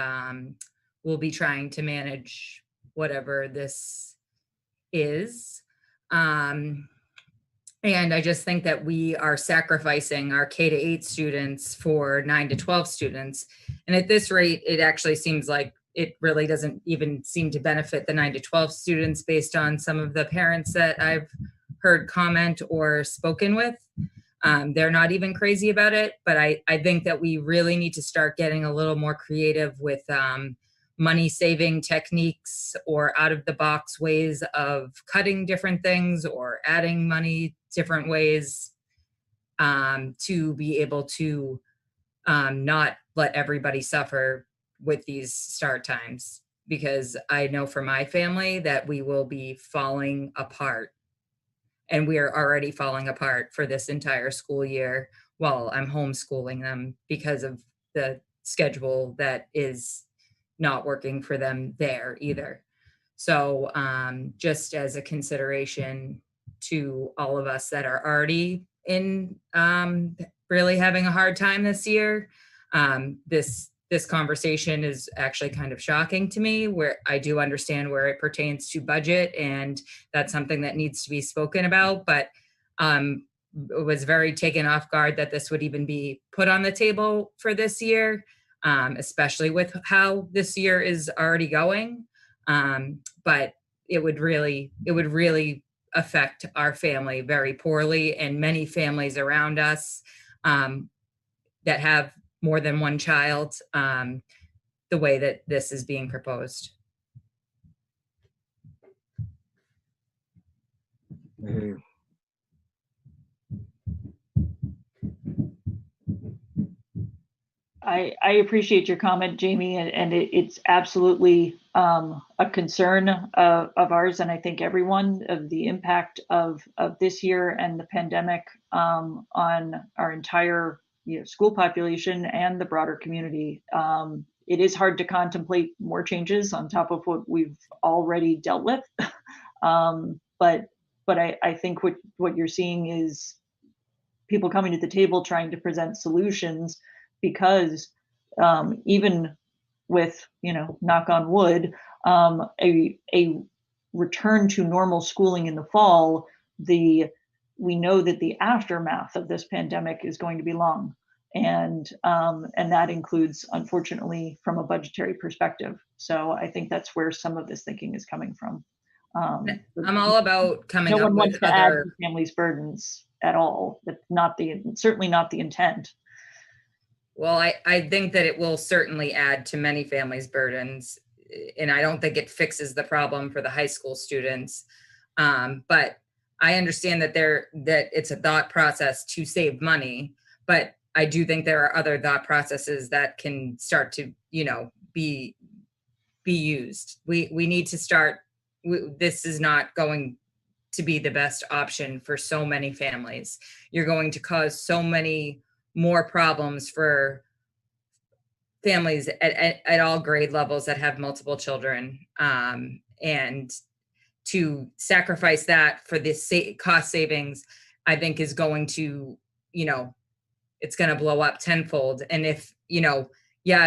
will be trying to manage whatever this is. And I just think that we are sacrificing our K-8 students for 9 to 12 students. And at this rate, it actually seems like it really doesn't even seem to benefit the 9 to 12 students based on some of the parents that I've heard comment or spoken with. They're not even crazy about it, but I think that we really need to start getting a little more creative with money saving techniques or out of the box ways of cutting different things or adding money different ways to be able to not let everybody suffer with these start times, because I know for my family that we will be falling apart, and we are already falling apart for this entire school year while I'm homeschooling them because of the schedule that is not working for them there either. So just as a consideration to all of us that are already in really having a hard time this year, this conversation is actually kind of shocking to me, where I do understand where it pertains to budget, and that's something that needs to be spoken about, but it was very taken off guard that this would even be put on the table for this year, especially with how this year is already going. But it would really affect our family very poorly, and many families around us that have more than one child, the way that this is being proposed. I appreciate your comment, Jamie, and it's absolutely a concern of ours, and I think everyone, of the impact of this year and the pandemic on our entire school population and the broader community. It is hard to contemplate more changes on top of what we've already dealt with, but I think what you're seeing is people coming to the table trying to present solutions, because even with, knock on wood, a return to normal schooling in the fall, we know that the aftermath of this pandemic is going to be long, and that includes, unfortunately, from a budgetary perspective. So I think that's where some of this thinking is coming from. I'm all about coming no up one wants with to add other to families' burdens at all. That's certainly not the intent. Well, I think that it will certainly add to many families' burdens, and I don't think it fixes the problem for the high school students. But I understand that it's a thought process to save money, but I do think there are other thought processes that can start to, be used. We need to start. This is not going to be the best option for so many families. You're going to cause so many more problems for families at all grade levels that have multiple children, and to sacrifice that for this cost savings, I think is going to, it's going to blow up tenfold. And if,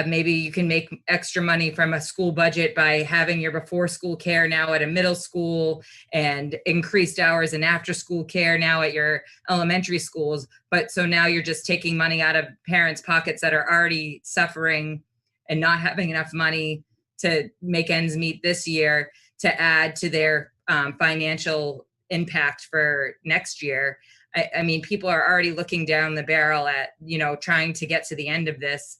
maybe you can make extra money from a school budget by having your before school care now at a middle school and increased hours in after school care now at your elementary schools. But so now you're just taking money out of parents' pockets that are already suffering and not having enough money to make ends meet this year to add to their financial impact for next year. I mean, people are already looking down the barrel at, you know, trying to get to the end of this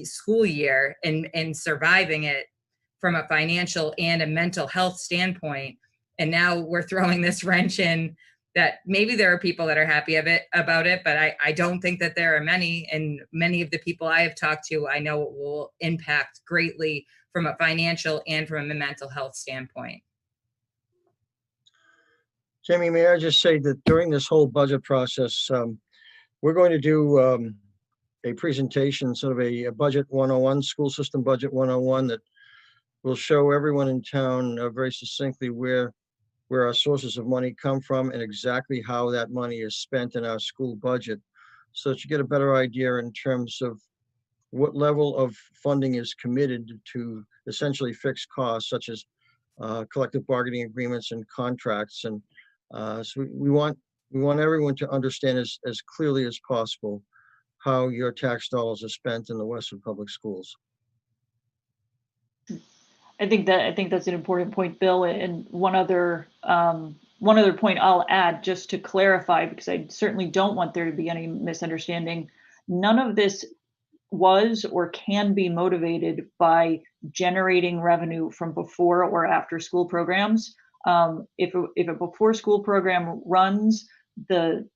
school year and surviving it from a financial and a mental health standpoint. And now we're throwing this wrench in that maybe there are people that are happy about it, but I don't think that there are many. And many of the people I have talked to, I know it will impact greatly from a financial and from a mental health standpoint. Jamie, may I just say that during this whole budget process, we're going to do a presentation, sort of a budget 101, school system budget 101, that will show everyone in town very succinctly where our sources of money come from and exactly how that money is spent in our school budget, so that you get a better idea in terms of what level of funding is committed to essentially fixed costs, such as collective bargaining agreements and contracts. And so we want everyone to understand as clearly as possible how your tax dollars are spent in the Westford Public Schools. I think that's an important point, Bill. And one other point I'll add, just to clarify, because I certainly don't want there to be any misunderstanding. None of this was or can be motivated by generating revenue from before or after school programs. If a before school program runs, the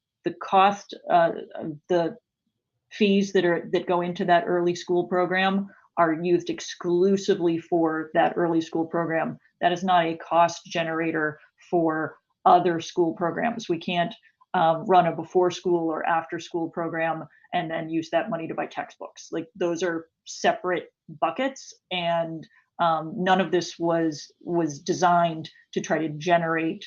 cost, the fees that go into that early school program are used exclusively for that early school program. That is not a cost generator for other school programs. We can't run a before school or after school program and then use that money to buy textbooks. Like, those are separate buckets, and none of this was designed to try to generate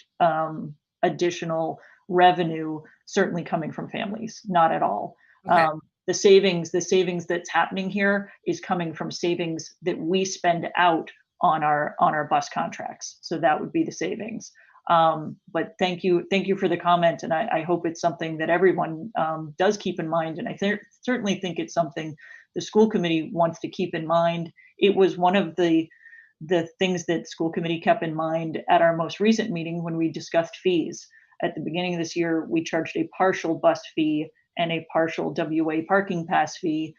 additional revenue, certainly coming from families, not at all. Okay. The savings that's happening here is coming from savings that we spend out on our bus contracts. So that would be the savings. But thank you for the comment, and I hope it's something that everyone does keep in mind. And I certainly think it's something the school committee wants to keep in mind. It was one of the things that school committee kept in mind at our most recent meeting when we discussed fees. At the beginning of this year, we charged a partial bus fee and a partial WA parking pass fee,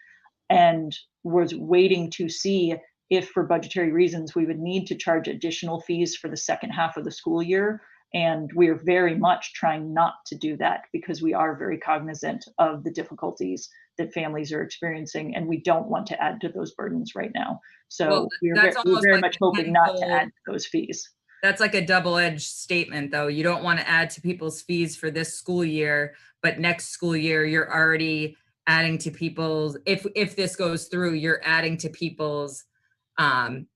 and was waiting to see if, for budgetary reasons, we would need to charge additional fees for the second half of the school year. And we are very much trying not to do that, because we are very cognizant of the difficulties that families are experiencing, and we don't want to add to those burdens right now. So we're very much hoping not to add to those fees. That's like a double-edged statement, though. You don't want to add to people's fees for this school year, but next school year you're already adding to people's, if this goes through, you're adding to people's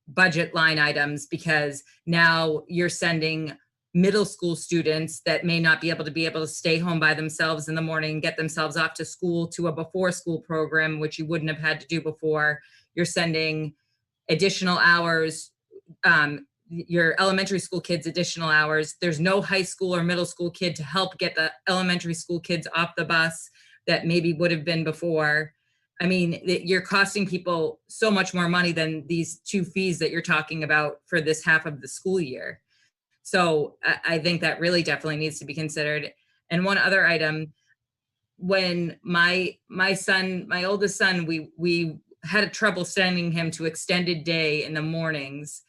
budget line items, because now you're sending middle school students that may not be able to stay home by themselves in the morning, get themselves off to school, to a before school program, which you wouldn't have had to do before. You're sending additional hours, your elementary school kids additional hours. There's no high school or middle school kid to help get the elementary school kids off the bus that maybe would have been before. I mean, you're costing people so much more money than these two fees that you're talking about for this half of the school year. So I think that really definitely needs to be considered. And one other item, when my oldest son, we had trouble sending him to extended day in the mornings,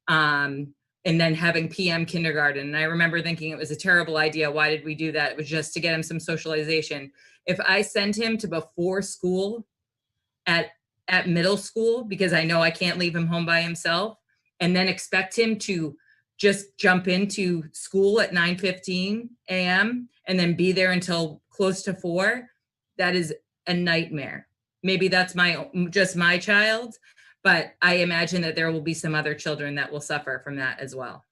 and then having PM kindergarten. And I remember thinking it was a terrible idea. Why did we do that? It was just to get him some socialization. If I send him to before school at middle school, because I know I can't leave him home by himself, and then expect him to just jump into school at 9:15 a.m. and then be there until close to 4, that is a nightmare. Maybe that's just my child, but I imagine that there will be some other children that will suffer from that as well.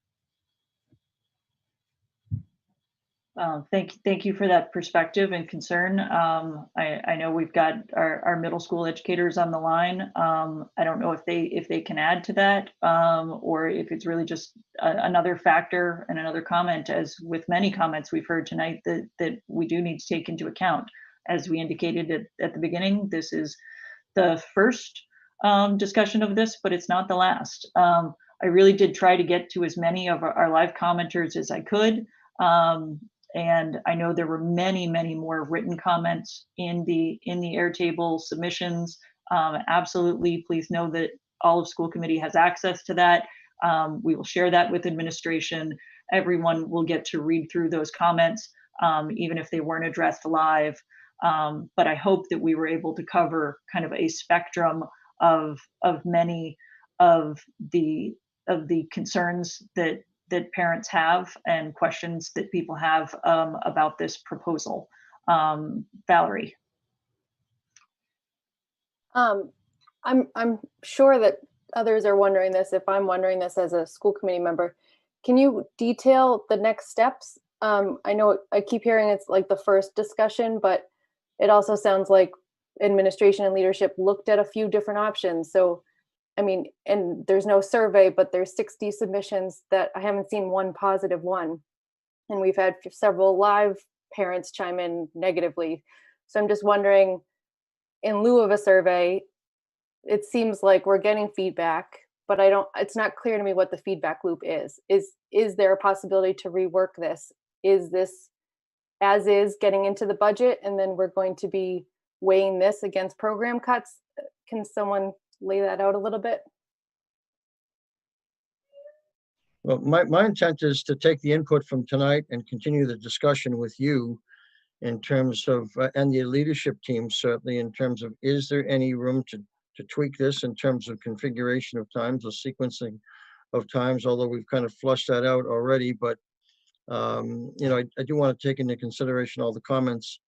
Thank you for that perspective and concern. I know we've got our middle school educators on the line. I don't know if they can add to that, or if it's really just another factor and another comment, as with many comments we've heard tonight, that we do need to take into account. As we indicated at the beginning, this is the first discussion of this, but it's not the last. I really did try to get to as many of our live commenters as I could. And I know there were many, many more written comments in the Airtable submissions. Absolutely, please know that all of school committee has access to that. We will share that with administration. Everyone will get to read through those comments, even if they weren't addressed live. But I hope that we were able to cover kind of a spectrum of many of the concerns that parents have and questions that people have about this proposal. Valerie. I'm sure that others are wondering this. If I'm wondering this as a school committee member, can you detail the next steps? I know I keep hearing it's like the first discussion, but it also sounds like administration and leadership looked at a few different options. So, I mean, and there's no survey, but there's 60 submissions that I haven't seen one positive one. And we've had several live parents chime in negatively. So I'm just wondering, in lieu of a survey, it seems like we're getting feedback, but it's not clear to me what the feedback loop is. Is there a possibility to rework this? Is this as is getting into the budget, and then we're going to be weighing this against program cuts? Can someone lay that out a little bit? Well, my intent is to take the input from tonight and continue the discussion with you in terms of, and the leadership team, certainly, in terms of, is there any room to tweak this in terms of configuration of times or sequencing of times, although we've kind of flushed that out already. But, you know, I do want to take into consideration all the comments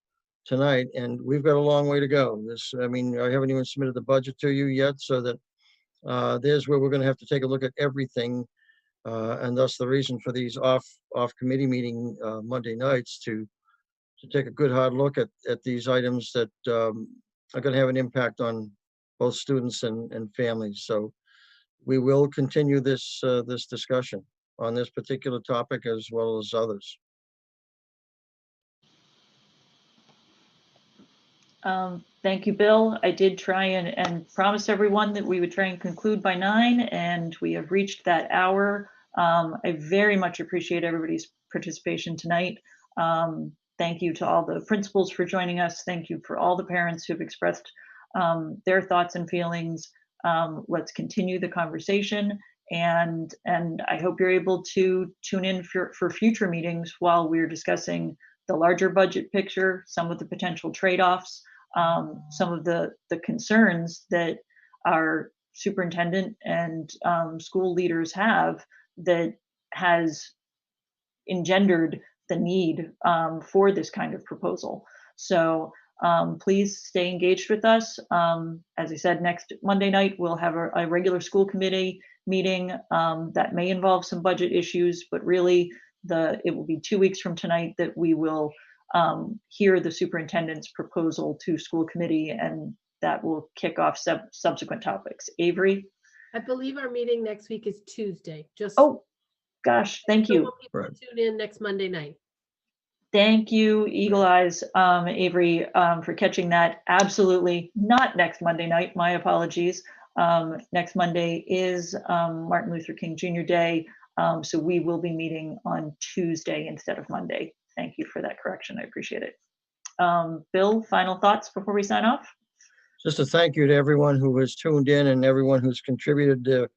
tonight, and we've got a long way to go. I mean, I haven't even submitted the budget to you yet, so that there's where we're going to have to take a look at everything. And thus the reason for these off committee meeting Monday nights to take a good hard look at these items that are going to have an impact on both students and families. So we will continue this discussion on this particular topic as well as others. Thank you, Bill. I did try and promise everyone that we would try and conclude by 9, and we have reached that hour. I very much appreciate everybody's participation tonight. Thank you to all the principals for joining us. Thank you for all the parents who have expressed their thoughts and feelings. Let's continue the conversation, and I hope you're able to tune in for future meetings while we're discussing the larger budget picture, some of the potential trade-offs, some of the concerns that our superintendent and school leaders have that has engendered the need for this kind of proposal. So please stay engaged with us. As I said, next Monday night, we'll have a regular school committee meeting that may involve some budget issues, but really it will be 2 weeks from tonight that we will hear the superintendent's proposal to school committee, and that will kick off subsequent topics. Avery? I believe our meeting next week is Tuesday. Oh, gosh, thank you. People tune in next Monday night. Thank you, Eagle Eyes, Avery, for catching that. Absolutely not next Monday night. My apologies. Next Monday is Martin Luther King Jr. Day, so we will be meeting on Tuesday instead of Monday. Thank you for that correction. I appreciate it. Bill, final thoughts before we sign off? Just a thank you to everyone who has tuned in and everyone who's contributed their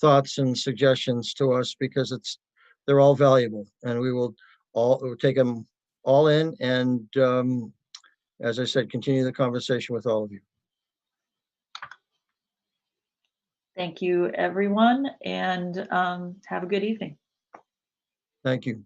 thoughts and suggestions to us, because they're all valuable, and we'll take them all in, and as I said, continue the conversation with all of you. Thank you, everyone, and have a good evening. Thank you.